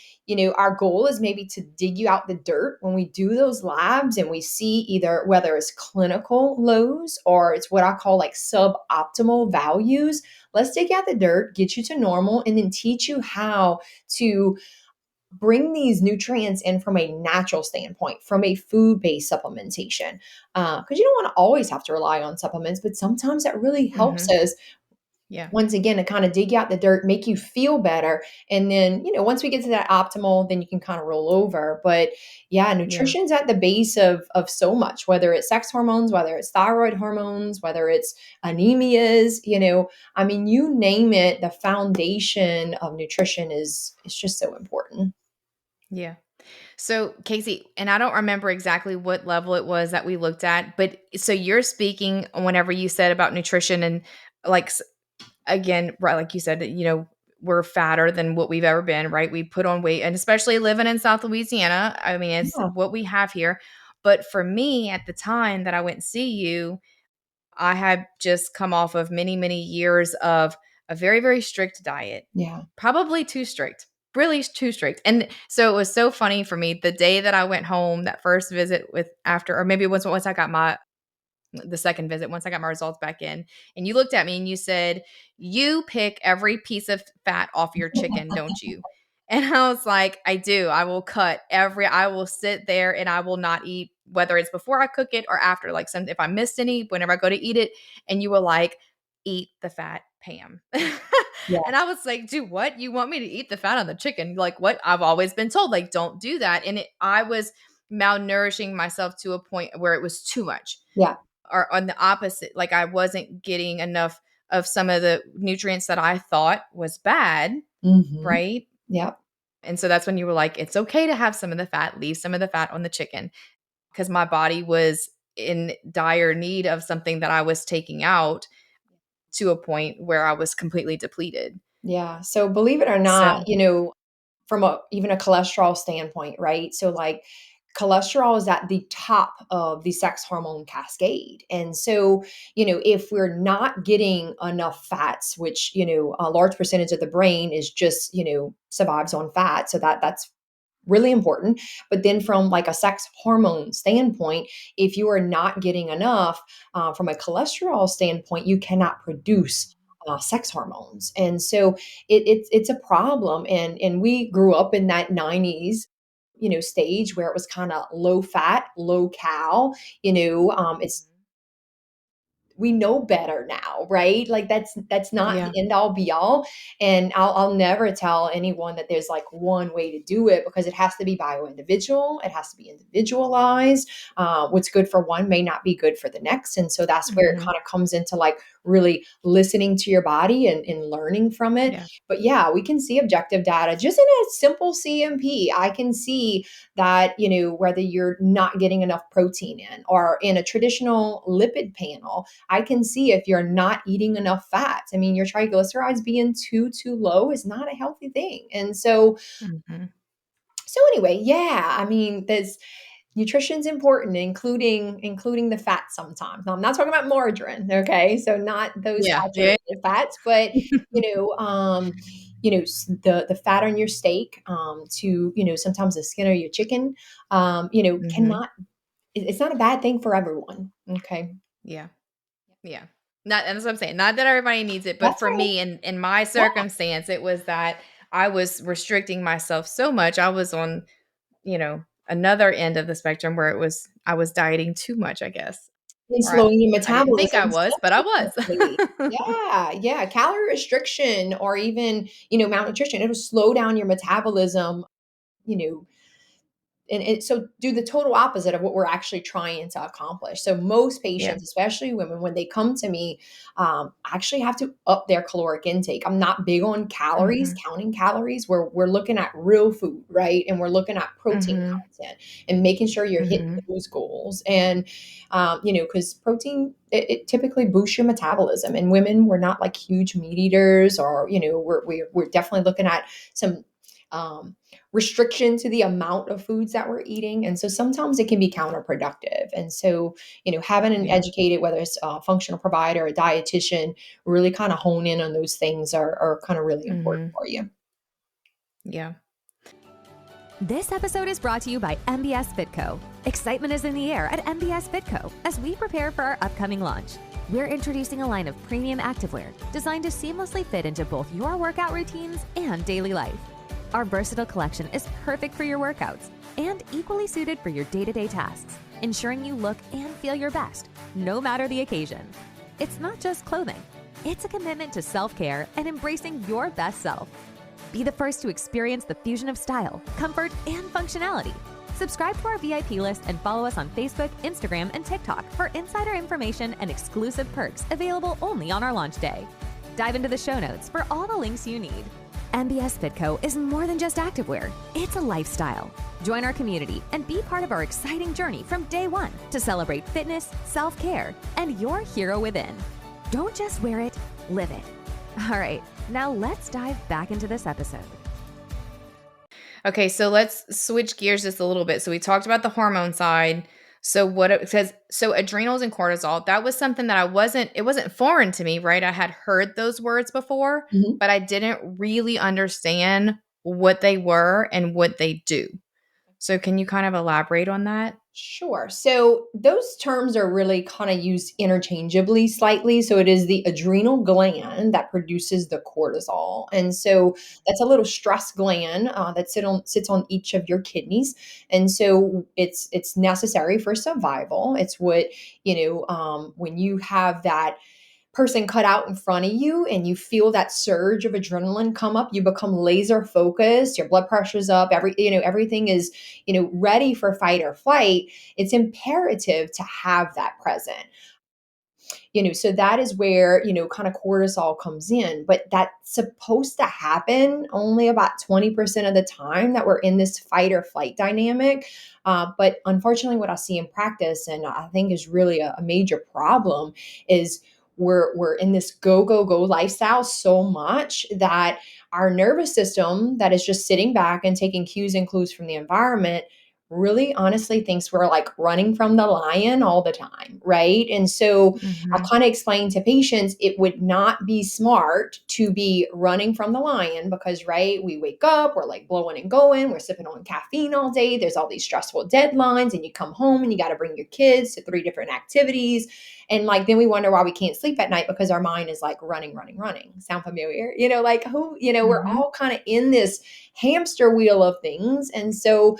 our goal is maybe to dig you out the dirt when we do those labs and we see either whether it's clinical lows or it's what I call like suboptimal values. Let's dig out the dirt, get you to normal, and then teach you how to bring these nutrients in from a natural standpoint, from a food based supplementation. Because you don't want to always have to rely on supplements, but sometimes that really helps Mhm. us Yeah. once again to kind of dig you out the dirt, make you feel better. And then, once we get to that optimal, then you can kind of roll over. But yeah, Yeah. nutrition's at the base of so much, whether it's sex hormones, whether it's thyroid hormones, whether it's anemias, I mean, you name it, the foundation of nutrition is just so important. Yeah. So, Casey, and I don't remember exactly what level it was that we looked at, but so you're speaking whenever you said about nutrition and like again, right, like you said, we're fatter than what we've ever been, right? We put on weight, and especially living in South Louisiana, I mean, it's Yeah. what we have here. But for me, at the time that I went and see you, I had just come off of many, many years of a very, very strict diet, Yeah. probably too strict, really too strict. And so it was so funny for me the day that I went home, that first visit with after, or maybe once I got the second visit, once I got my results back in, and you looked at me and you said, "You pick every piece of fat off your chicken, don't you?" And I was like, "I do. I will sit there and I will not eat whether it's before I cook it or after, like some, if I missed any, whenever I go to eat it, and you were like, eat the fat, Pam. Yeah. And I was like, do what? You want me to eat the fat on the chicken? Like what? I've always been told, like, don't do that. And I was malnourishing myself to a point where it was too much. Yeah. Or on the opposite, like I wasn't getting enough of some of the nutrients that I thought was bad, Hmm. right? Yep. And so that's when you were like, it's okay to have some of the fat, leave some of the fat on the chicken, because my body was in dire need of something that I was taking out to a point where I was completely depleted. Yeah. So believe it or not, So, from even a cholesterol standpoint, right? So like cholesterol is at the top of the sex hormone cascade. And so, if we're not getting enough fats, which, a large percentage of the brain is just, survives on fat. So that's really important. But then from like a sex hormone standpoint, if you are not getting enough from a cholesterol standpoint, you cannot produce sex hormones. And so it's a problem. And we grew up in that 90s stage where it was kind of low fat, low cal. It's we know better now, right? Like that's not yeah. the end all be all. And I'll never tell anyone that there's like one way to do it, because it has to be bio individual. It has to be individualized. What's good for one may not be good for the next. And so that's where it Mhm. kind of comes into like really listening to your body and learning from it. Yeah. But yeah, we can see objective data just in a simple CMP. I can see that, whether you're not getting enough protein in, or in a traditional lipid panel, I can see if you're not eating enough fats. I mean, your triglycerides being too low is not a healthy thing. And Mhm. so anyway, yeah, I mean, there's nutrition's important, including the fats sometimes. Now, I'm not talking about margarine, okay? So not those Yeah. Yeah. saturated fats, but the fat on your steak, to sometimes the skin of your chicken, Mhm. cannot. It's not a bad thing for everyone. Okay, Yeah. Yeah. Not, and that's what I'm saying. Not that everybody needs it, but that's for all me, in my right. circumstance, it was that I was restricting myself so much. I was on, another end of the spectrum where I was dieting too much, I guess. And Or slowing your I didn't think metabolism I was, but I subsequently. was. Yeah, yeah, calorie restriction or even, malnutrition, it'll slow down your metabolism, you know, and so do the total opposite of what we're actually trying to accomplish. So most Yeah. patients, especially women, when they come to me, actually have to up their caloric intake. I'm not big on calories, Mhm. counting calories. We're looking at real food, right? And we're looking at protein Mhm. content and making sure you're hitting Mhm. those goals. And because protein, it typically boosts your metabolism. And women, we're not like huge meat eaters, or we're definitely looking at some. Um, Restriction to the amount of foods that we're eating. And so sometimes it can be counterproductive. And so, having an Yeah. educated, whether it's a functional provider, a dietitian, really kind of hone in on those things are kind of really important Mhm. for you. Yeah. This episode is brought to you by MBS Fit Co. Excitement is in the air at MBS Fit Co. as we prepare for our upcoming launch. We're introducing a line of premium activewear designed to seamlessly fit into both your workout routines and daily life. Our versatile collection is perfect for your workouts and equally suited for your day-to-day tasks, ensuring you look and feel your best, no matter the occasion. It's not just clothing. It's a commitment to self-care and embracing your best self. Be the first to experience the fusion of style, comfort, and functionality. Subscribe to our VIP list and follow us on Facebook, Instagram, and TikTok for insider information and exclusive perks available only on our launch day. Dive into the show notes for all the links you need. MBS Fit Co. is more than just activewear. It's a lifestyle. Join our community and be part of our exciting journey from day one to celebrate fitness, self-care, and your hero within. Don't just wear it, live it. All right, now let's dive back into this episode. Okay, so let's switch gears just a little bit. So we talked about the hormone side. So what it says, so adrenals and cortisol, that was something that it wasn't foreign to me, right? I had heard those words before, Mhm. but I didn't really understand what they were and what they do. So can you kind of elaborate on that? Sure. So those terms are really kind of used interchangeably slightly. So it is the adrenal gland that produces the cortisol. And so that's a little stress gland that sits on each of your kidneys. And so it's necessary for survival. It's what, when you have that person cut out in front of you and you feel that surge of adrenaline come up, you become laser focused, your blood pressure's up, everything is, ready for fight or flight. It's imperative to have that present. So that is where, kind of cortisol comes in, but that's supposed to happen only about 20% of the time that we're in this fight or flight dynamic. But unfortunately, what I see in practice, and I think is really a major problem, is we're in this go go go lifestyle so much that our nervous system that is just sitting back and taking cues and clues from the environment really honestly thinks we're like running from the lion all the time, right? And so I'll Mhm. kind of explain to patients it would not be smart to be running from the lion because, right, we wake up, we're like blowing and going, we're sipping on caffeine all day. There's all these stressful deadlines, and you come home and you got to bring your kids to 3 different activities. And like, then we wonder why we can't sleep at night because our mind is like running, running, running. Sound familiar? Like we're Mhm. all kind of in this hamster wheel of things. And so,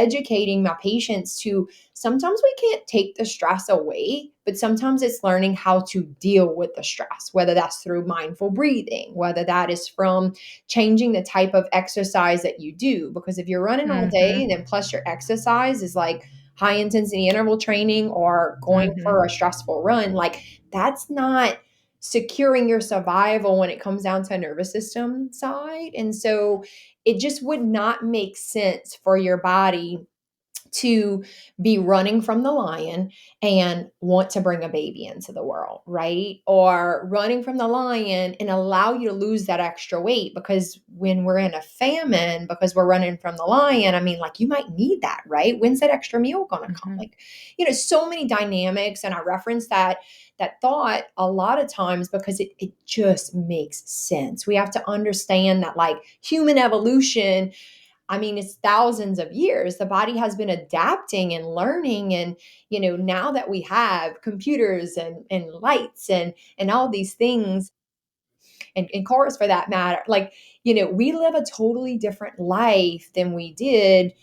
educating my patients to sometimes we can't take the stress away, but sometimes it's learning how to deal with the stress, whether that's through mindful breathing, whether that is from changing the type of exercise that you do. Because if you're running all day Mhm. and then plus your exercise is like high intensity interval training or going Mhm. for a stressful run, like that's not securing your survival when it comes down to a nervous system side. And so it just would not make sense for your body to be running from the lion and want to bring a baby into the world, right? Or running from the lion and allow you to lose that extra weight because when we're in a famine, because we're running from the lion, I mean, like you might need that, right? When's that extra meal going to come? Mhm. Like, so many dynamics. And I reference that thought a lot of times because it just makes sense. We have to understand that like human evolution, I mean, it's thousands of years. The body has been adapting and learning. And, now that we have computers and lights and all these things and cars for that matter, like, we live a totally different life than we did,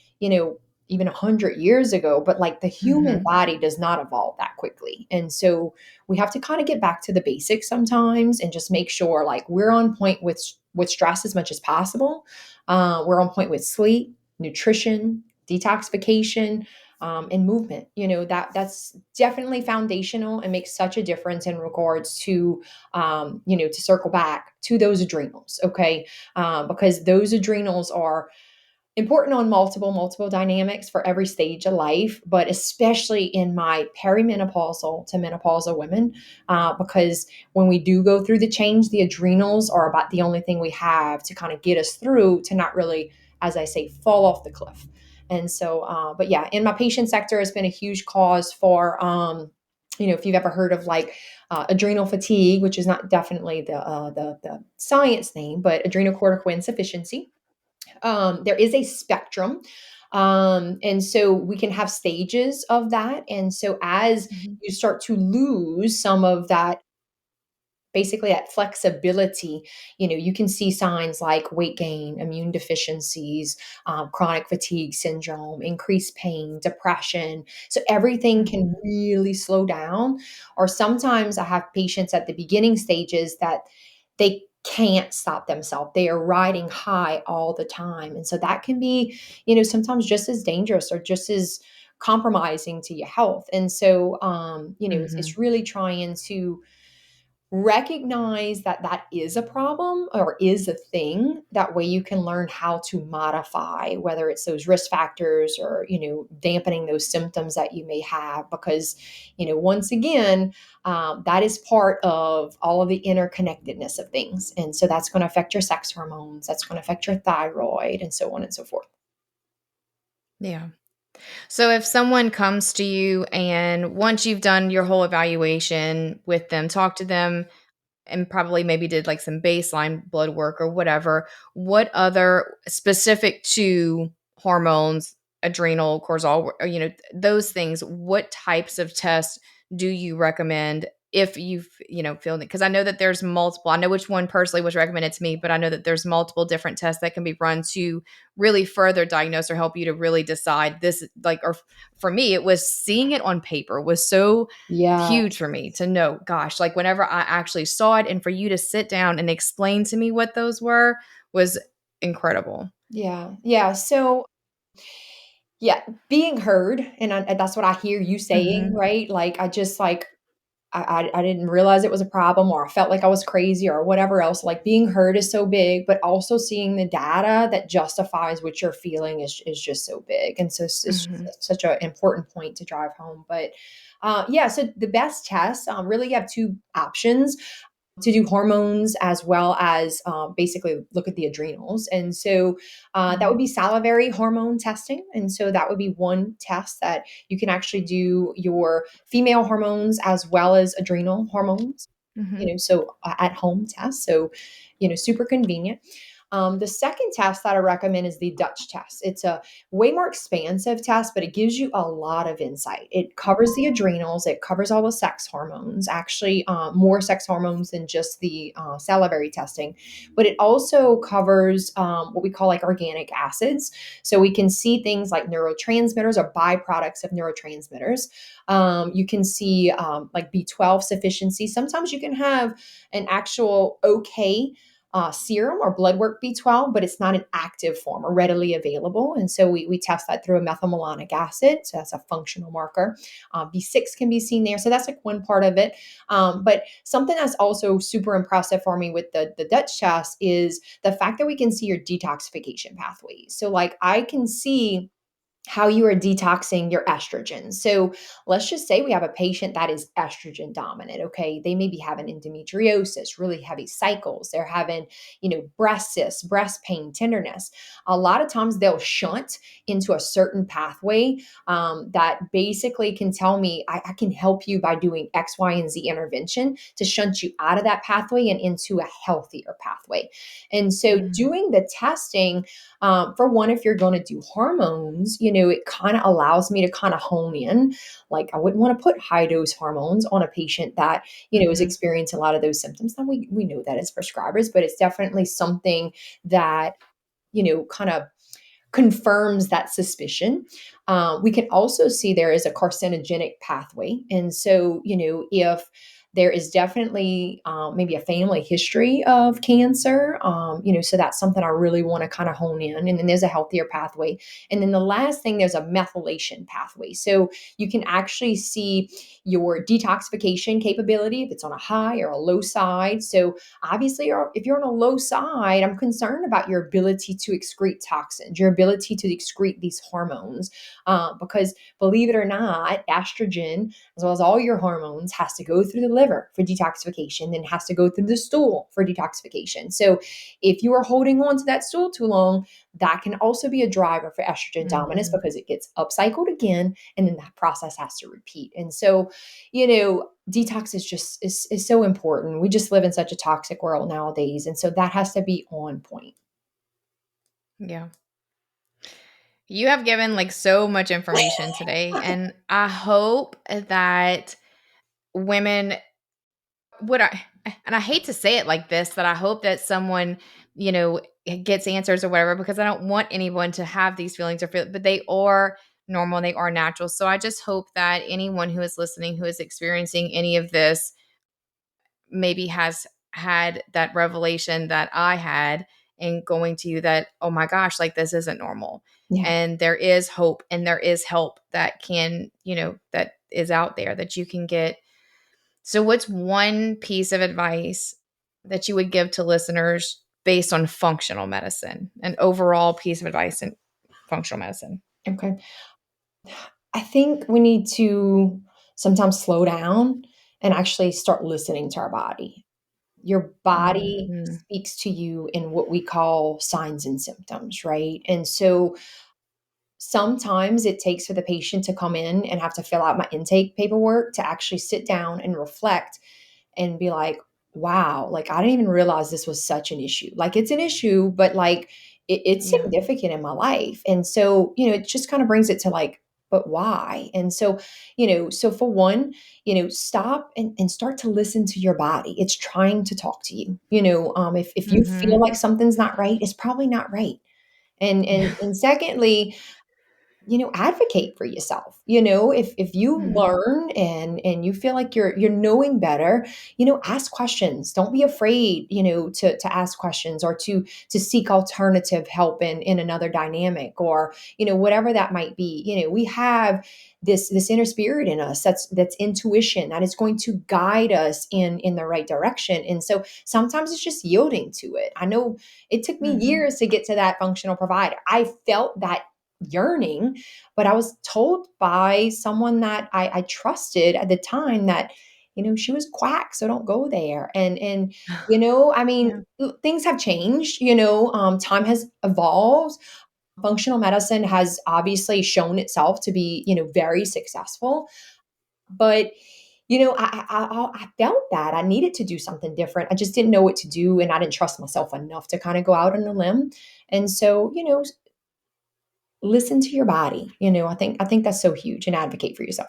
even 100 years ago. But like the human Mhm. body does not evolve that quickly. And so we have to kind of get back to the basics sometimes and just make sure like we're on point with stress as much as possible. We're on point with sleep, nutrition, detoxification, and movement. That's definitely foundational and makes such a difference in regards to circle back to those adrenals. Okay. Because those adrenals are important on multiple dynamics for every stage of life, but especially in my perimenopausal to menopausal women, because when we do go through the change, the adrenals are about the only thing we have to kind of get us through to not really, as I say, fall off the cliff. And so, but yeah, in my patient sector, it's been a huge cause for, if you've ever heard of like adrenal fatigue, which is not definitely the science name, but adrenocorticoid insufficiency. There is a spectrum. And so we can have stages of that. And so as Mhm. you start to lose some of that, basically that flexibility, you can see signs like weight gain, immune deficiencies, chronic fatigue syndrome, increased pain, depression. So everything can Mhm. really slow down. Or sometimes I have patients at the beginning stages that they can't stop themselves. They are riding high all the time. And so that can be, sometimes just as dangerous or just as compromising to your health. And so, it's Mhm. really trying to recognize that that is a problem or is a thing. That way you can learn how to modify, whether it's those risk factors or, dampening those symptoms that you may have. Because, once again, that is part of all of the interconnectedness of things. And so that's going to affect your sex hormones, that's going to affect your thyroid, and so on and so forth. Yeah. So if someone comes to you and once you've done your whole evaluation with them, talk to them and probably maybe did like some baseline blood work or whatever, what other specific to hormones adrenal, cortisol, those things. What types of tests do you recommend if you've, feel it? Because I know that there's multiple. I know which one personally was recommended to me, but I know that there's multiple different tests that can be run to really further diagnose or help you to really decide this. Like, or for me, it was seeing it on paper was so Yeah. huge for me to know, gosh, like whenever I actually saw it and for you to sit down and explain to me what those were was incredible. Yeah. Yeah. So, yeah, being heard, and that's what I hear you saying, Mhm. right? Like, I just like, I didn't realize it was a problem, or I felt like I was crazy, or whatever else. Like, being heard is so big, but also seeing the data that justifies what you're feeling is just so big. And so it's just Mhm. such an important point to drive home. But yeah, so the best tests, really you have two options to do hormones as well as basically look at the adrenals. And so that would Mhm. be salivary hormone testing. And so that would be one test that you can actually do your female hormones as well as adrenal hormones, Mhm. so at home test. So, super convenient. The second test that I recommend is the Dutch test. It's a way more expansive test, but it gives you a lot of insight. It covers the adrenals, it covers all the sex hormones, actually, more sex hormones than just the salivary testing. But it also covers what we call like organic acids. So we can see things like neurotransmitters or byproducts of neurotransmitters. You can see like B12 sufficiency. Sometimes you can have an actual okay serum or blood work B12, but it's not an active form or readily available. And so we test that through a methylmalonic acid. So that's a functional marker. B6 can be seen there. So that's like one part of it. But something that's also super impressive for me with the Dutch test is the fact that we can see your detoxification pathways. So, like, I can see how you are detoxing your estrogen. So let's just say we have a patient that is estrogen dominant. Okay. They may be having endometriosis, really heavy cycles. They're having, breast cysts, breast pain, tenderness. A lot of times they'll shunt into a certain pathway that basically can tell me, I can help you by doing X, Y, and Z intervention to shunt you out of that pathway and into a healthier pathway. And so Mm. doing the testing, for one, if you're going to do hormones, it kind of allows me to kind of hone in. Like, I wouldn't want to put high dose hormones on a patient that, is Mhm. experiencing a lot of those symptoms. Now we know that as prescribers, but it's definitely something that, kind of confirms that suspicion. We can also see there is a carcinogenic pathway. And so, if there is definitely maybe a family history of cancer, so that's something I really want to kind of hone in. And then there's a healthier pathway. And then the last thing, there's a methylation pathway. So you can actually see your detoxification capability if it's on a high or a low side. So obviously, if you're on a low side, I'm concerned about your ability to excrete toxins, your ability to excrete these hormones, because believe it or not, estrogen, as well as all your hormones, has to go through the liver for detoxification, then has to go through the stool for detoxification. So if you are holding on to that stool too long, that can also be a driver for estrogen dominance Mhm. because it gets upcycled again, and then that process has to repeat. And so, detox is so important. We just live in such a toxic world nowadays, and so that has to be on point. Yeah. You have given like so much information today, and I hope that women would I and I hate to say it like this, that I hope that someone, gets answers or whatever, because I don't want anyone to have these feelings or feel, but they are normal, they are natural. So I just hope that anyone who is listening, who is experiencing any of this, maybe has had that revelation that I had, and going to you that, oh my gosh, like this isn't normal. Yeah. And there is hope and there is help that can, that is out there that you can get. So, what's one piece of advice that you would give to listeners based on functional medicine, an overall piece of advice in functional medicine? Okay. I think we need to sometimes slow down and actually start listening to our body. Your body Mhm. speaks to you in what we call signs and symptoms, right? And so sometimes it takes for the patient to come in and have to fill out my intake paperwork to actually sit down and reflect and be like, wow, like, I didn't even realize this was such an issue. Like, it's an issue, but like, it's Yeah. significant in my life. And so, it just kind of brings it to like, but why? And so, so for one, stop and start to listen to your body. It's trying to talk to you. If you feel like Mhm. something's not right, it's probably not right. And Yeah. and and secondly, advocate for yourself. If you Mhm. learn and you feel like you're knowing better, ask questions. Don't be afraid, to ask questions or to seek alternative help in another dynamic, or whatever that might be. We have this inner spirit in us, that's intuition, that is going to guide us in the right direction. And so sometimes it's just yielding to it. I know it took me Mhm. years to get to that functional provider. I felt that yearning, but I was told by someone that I trusted at the time that, she was quack, so don't go there. And I mean, Yeah. things have changed. Time has evolved. Functional medicine has obviously shown itself to be, very successful. But I felt that I needed to do something different. I just didn't know what to do, and I didn't trust myself enough to kind of go out on a limb. And so, listen to your body. I think that's so huge, and advocate for yourself.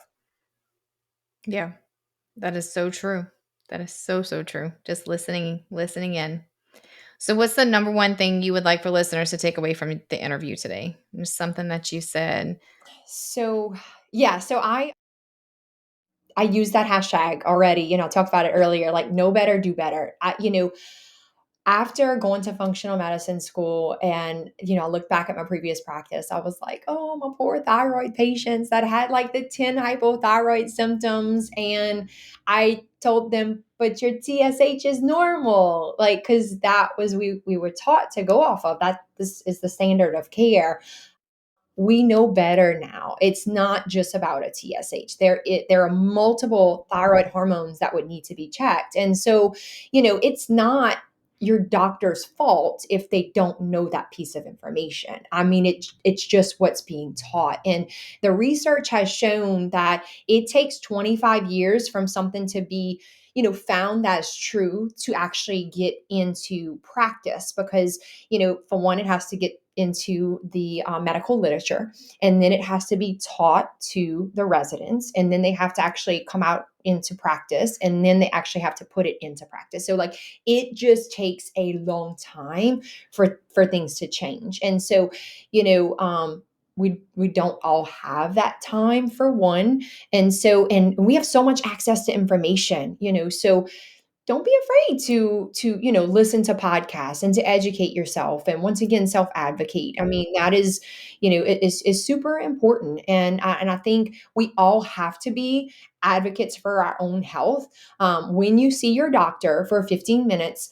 Yeah. That is so true. That is so, so true. Just listening in. So what's the number one thing you would like for listeners to take away from the interview today? Just something that you said. So, yeah, so I use that hashtag already. I talked about it earlier, like know better, do better. After going to functional medicine school and, I look back at my previous practice, I was like, oh, my poor thyroid patients that had like the 10 hypothyroid symptoms. And I told them, but your TSH is normal. Like, cause that was, we were taught to go off of that. This is the standard of care. We know better now. It's not just about a TSH. There are multiple thyroid hormones that would need to be checked. And so, it's not your doctor's fault if they don't know that piece of information. I mean, it's just what's being taught. And the research has shown that it takes 25 years from something to be, found as true to actually get into practice, because for one, it has to get into the medical literature, and then it has to be taught to the residents, and then they have to actually come out into practice, and then they actually have to put it into practice. So like, it just takes a long time for things to change. And so, we don't all have that time, for one. And so, and we have so much access to information, so don't be afraid to listen to podcasts and to educate yourself, and once again, self advocate. I mean, that is, is super important. And I think we all have to be advocates for our own health. When you see your doctor for 15 minutes,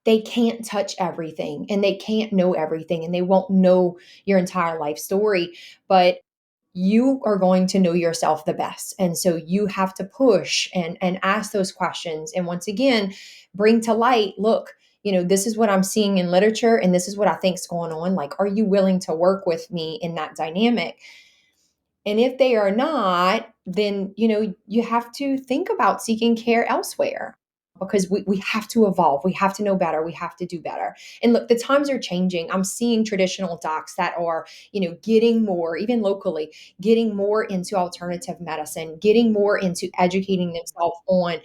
they can't touch everything, and they can't know everything, and they won't know your entire life story, but you are going to know yourself the best. And so you have to push and ask those questions. And once again, bring to light, look, this is what I'm seeing in literature, and this is what I think's going on. Like, are you willing to work with me in that dynamic? And if they are not, then you have to think about seeking care elsewhere, because we have to evolve. We have to know better. We have to do better. And look, the times are changing. I'm seeing traditional docs that are, getting more, even locally, getting more into alternative medicine, getting more into educating themselves on,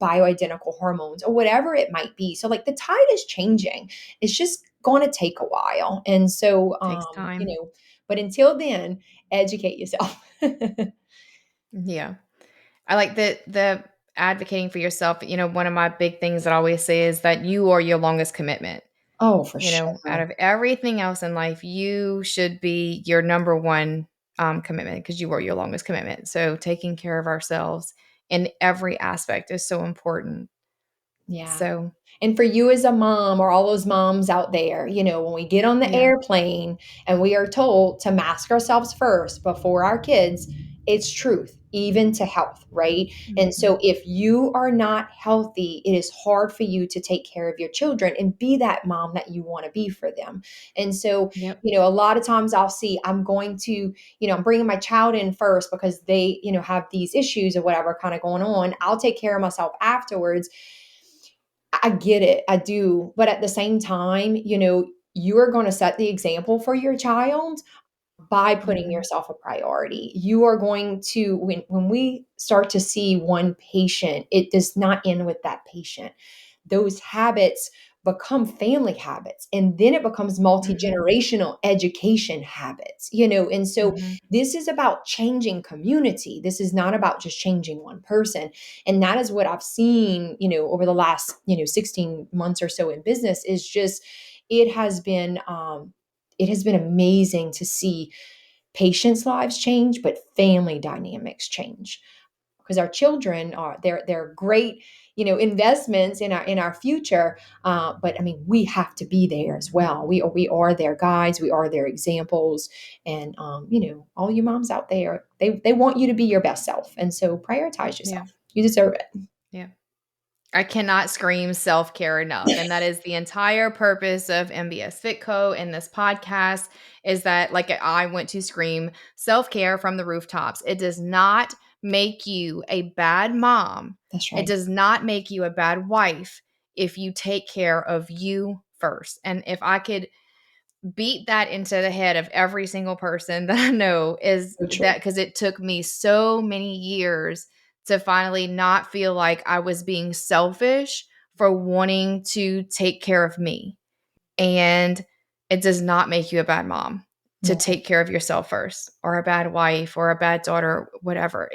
bioidentical hormones or whatever it might be. So like, the tide is changing. It's just going to take a while. And so, Takes time. but until then, educate yourself. Yeah. I like the advocating for yourself. One of my big things that I always say is that you are your longest commitment. Oh, for sure. Out of everything else in life, you should be your number one commitment, because you are your longest commitment. So taking care of ourselves in every aspect is so important. Yeah. So And for you as a mom, or all those moms out there, when we get on the yeah. airplane and we are told to mask ourselves first before our kids, it's truth, even to health, right? And Mhm. so if you are not healthy, it is hard for you to take care of your children and be that mom that you want to be for them. And so, Yep. a lot of times I'll see, I'm going to, I'm bringing my child in first because they, have these issues or whatever kind of going on. I'll take care of myself afterwards. I get it. I do. But at the same time, you are going to set the example for your child by putting Mhm. yourself a priority. You are going to, when we start to see one patient, it does not end with that patient. Those habits become family habits, and then it becomes Mhm. multi-generational education habits, and so Mhm. this is about changing community. This is not about just changing one person. And that is what I've seen, over the last, 16 months or so in business, is just, it has been it has been amazing to see patients' lives change, but family dynamics change, because our children are, they're great, investments in our future. But I mean, we have to be there as well. We are their guides, we are their examples. And all you moms out there, they want you to be your best self, and so prioritize Yeah. yourself. You deserve Yeah. I cannot scream self-care enough. And that is the entire purpose of MBS Fit Co. in this podcast, is that, like, I went to scream self-care from the rooftops. It does not make you a bad mom. That's It right. does not make you a bad wife if you take care of you first. And if I could beat that into the head of every single person that I know, is So true. that because it took me so many years to finally not feel like I was being selfish for wanting to take care of me. And it does not make you a bad mom to No, take care of yourself first, or a bad wife, or a bad daughter, whatever.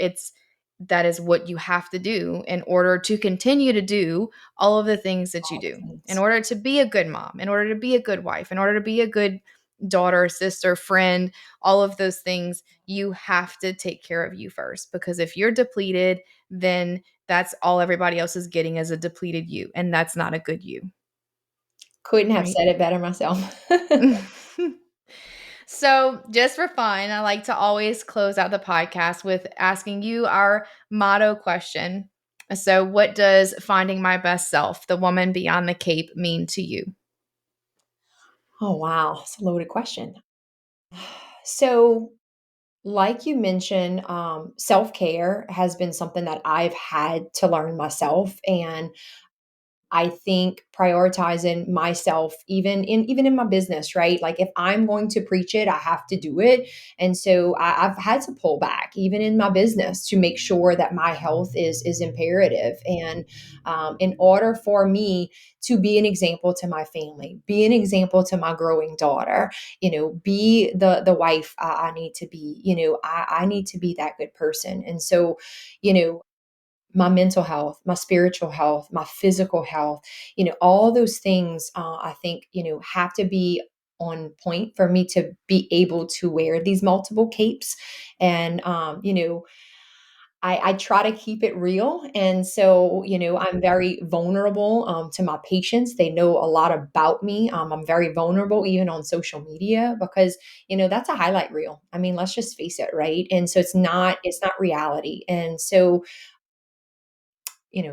That is what you have to do in order to continue to do all of the things that you all the do, in things. order to be a good mom, in order to be a good wife, in order to be a good daughter, sister, friend, all of those things. You have to take care of you first, because if you're depleted, then that's all everybody else is getting, is a depleted you. And that's not a good you, Couldn't have right? said it better myself. So, just for fun, I like to always close out the podcast with asking you our motto question. So, what does finding my best self, the woman beyond the cape, mean to you? Oh, wow. It's a loaded question. So, like you mentioned, self care has been something that I've had to learn myself. And I think prioritizing myself, even in my business, right? Like, if I'm going to preach it, I have to do it. And so I've had to pull back, even in my business, to make sure that my health is imperative. And in order for me to be an example to my family, be an example to my growing daughter, be the wife I need to be, I need to be that good person. And so, you know, my mental health, my spiritual health, my physical health, all those things, I think, have to be on point for me to be able to wear these multiple capes. And, I try to keep it real. And so, I'm very vulnerable to my patients. They know a lot about me. I'm very vulnerable even on social media, because, that's a highlight reel. I mean, let's just face it, right? And so it's not reality. And so,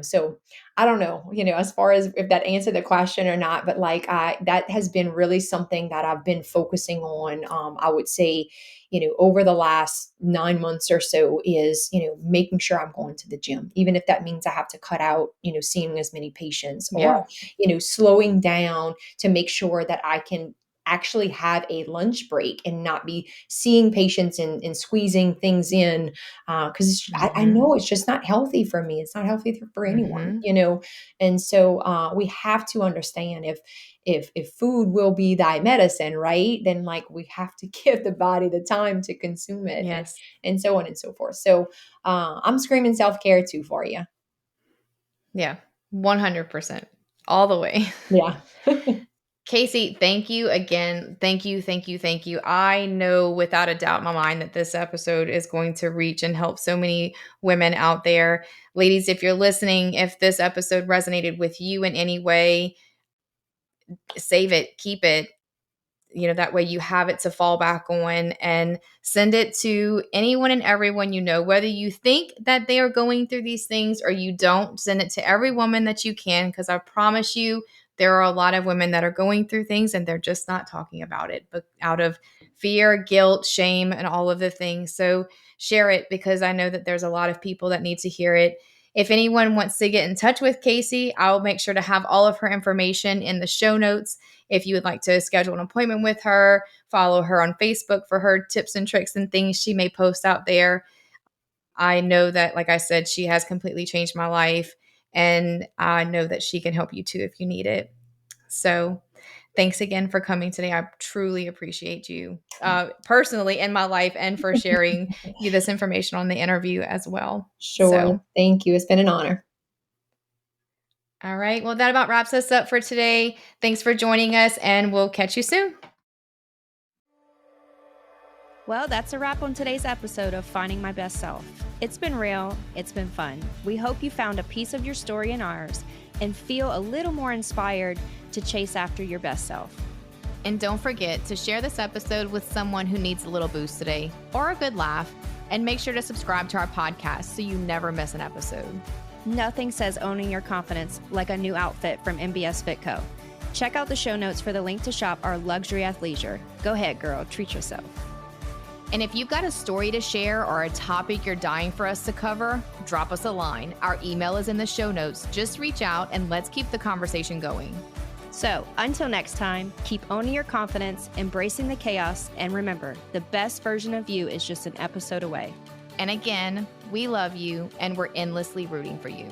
so I don't know, as far as if that answered the question or not, but like that has been really something that I've been focusing on. I would say, over the last 9 months or so, is, making sure I'm going to the gym, even if that means I have to cut out, seeing as many patients, or, Yeah. slowing down to make sure that I can actually have a lunch break and not be seeing patients and squeezing things in, because I Mhm. know it's just not healthy for me. It's not healthy for anyone, Mhm. And so we have to understand, if food will be thy medicine, right? Then, like, we have to give the body the time to consume it, Yes. and so on and so forth. So I'm screaming self care too for you. Yeah. 100%. All the way. Yeah. Casie, thank you again. Thank you, thank you, thank you. I know without a doubt in my mind that this episode is going to reach and help so many women out there. Ladies, if you're listening, if this episode resonated with you in any way, save it, keep it. That way you have it to fall back on, and send it to anyone and everyone you know, whether you think that they are going through these things or you don't. Send it to every woman that you can, because I promise you, there are a lot of women that are going through things and they're just not talking about it, but out of fear, guilt, shame, and all of the things. So share it, because I know that there's a lot of people that need to hear it. If anyone wants to get in touch with Casie, I'll make sure to have all of her information in the show notes. If you would like to schedule an appointment with her, follow her on Facebook for her tips and tricks and things she may post out there. I know that, like I said, she has completely changed my life, and I know that she can help you too if you need it. So thanks again for coming today. I truly appreciate you personally in my life, and for sharing you this information on the interview as well. Sure. So, Thank you. It's been an honor. all right. Well, that about wraps us up for today. Thanks for joining us, and we'll catch you soon. Well, that's a wrap on today's episode of Finding My Best Self. It's been real. It's been fun. We hope you found a piece of your story in ours and feel a little more inspired to chase after your best self. And don't forget to share this episode with someone who needs a little boost today or a good laugh. And make sure to subscribe to our podcast so you never miss an episode. Nothing says owning your confidence like a new outfit from MBS Fit Co. Check out the show notes for the link to shop our luxury athleisure. Go ahead, girl. Treat yourself. And if you've got a story to share or a topic you're dying for us to cover, drop us a line. Our email is in the show notes. Just reach out and let's keep the conversation going. So until next time, keep owning your confidence, embracing the chaos, and remember, the best version of you is just an episode away. And again, we love you and we're endlessly rooting for you.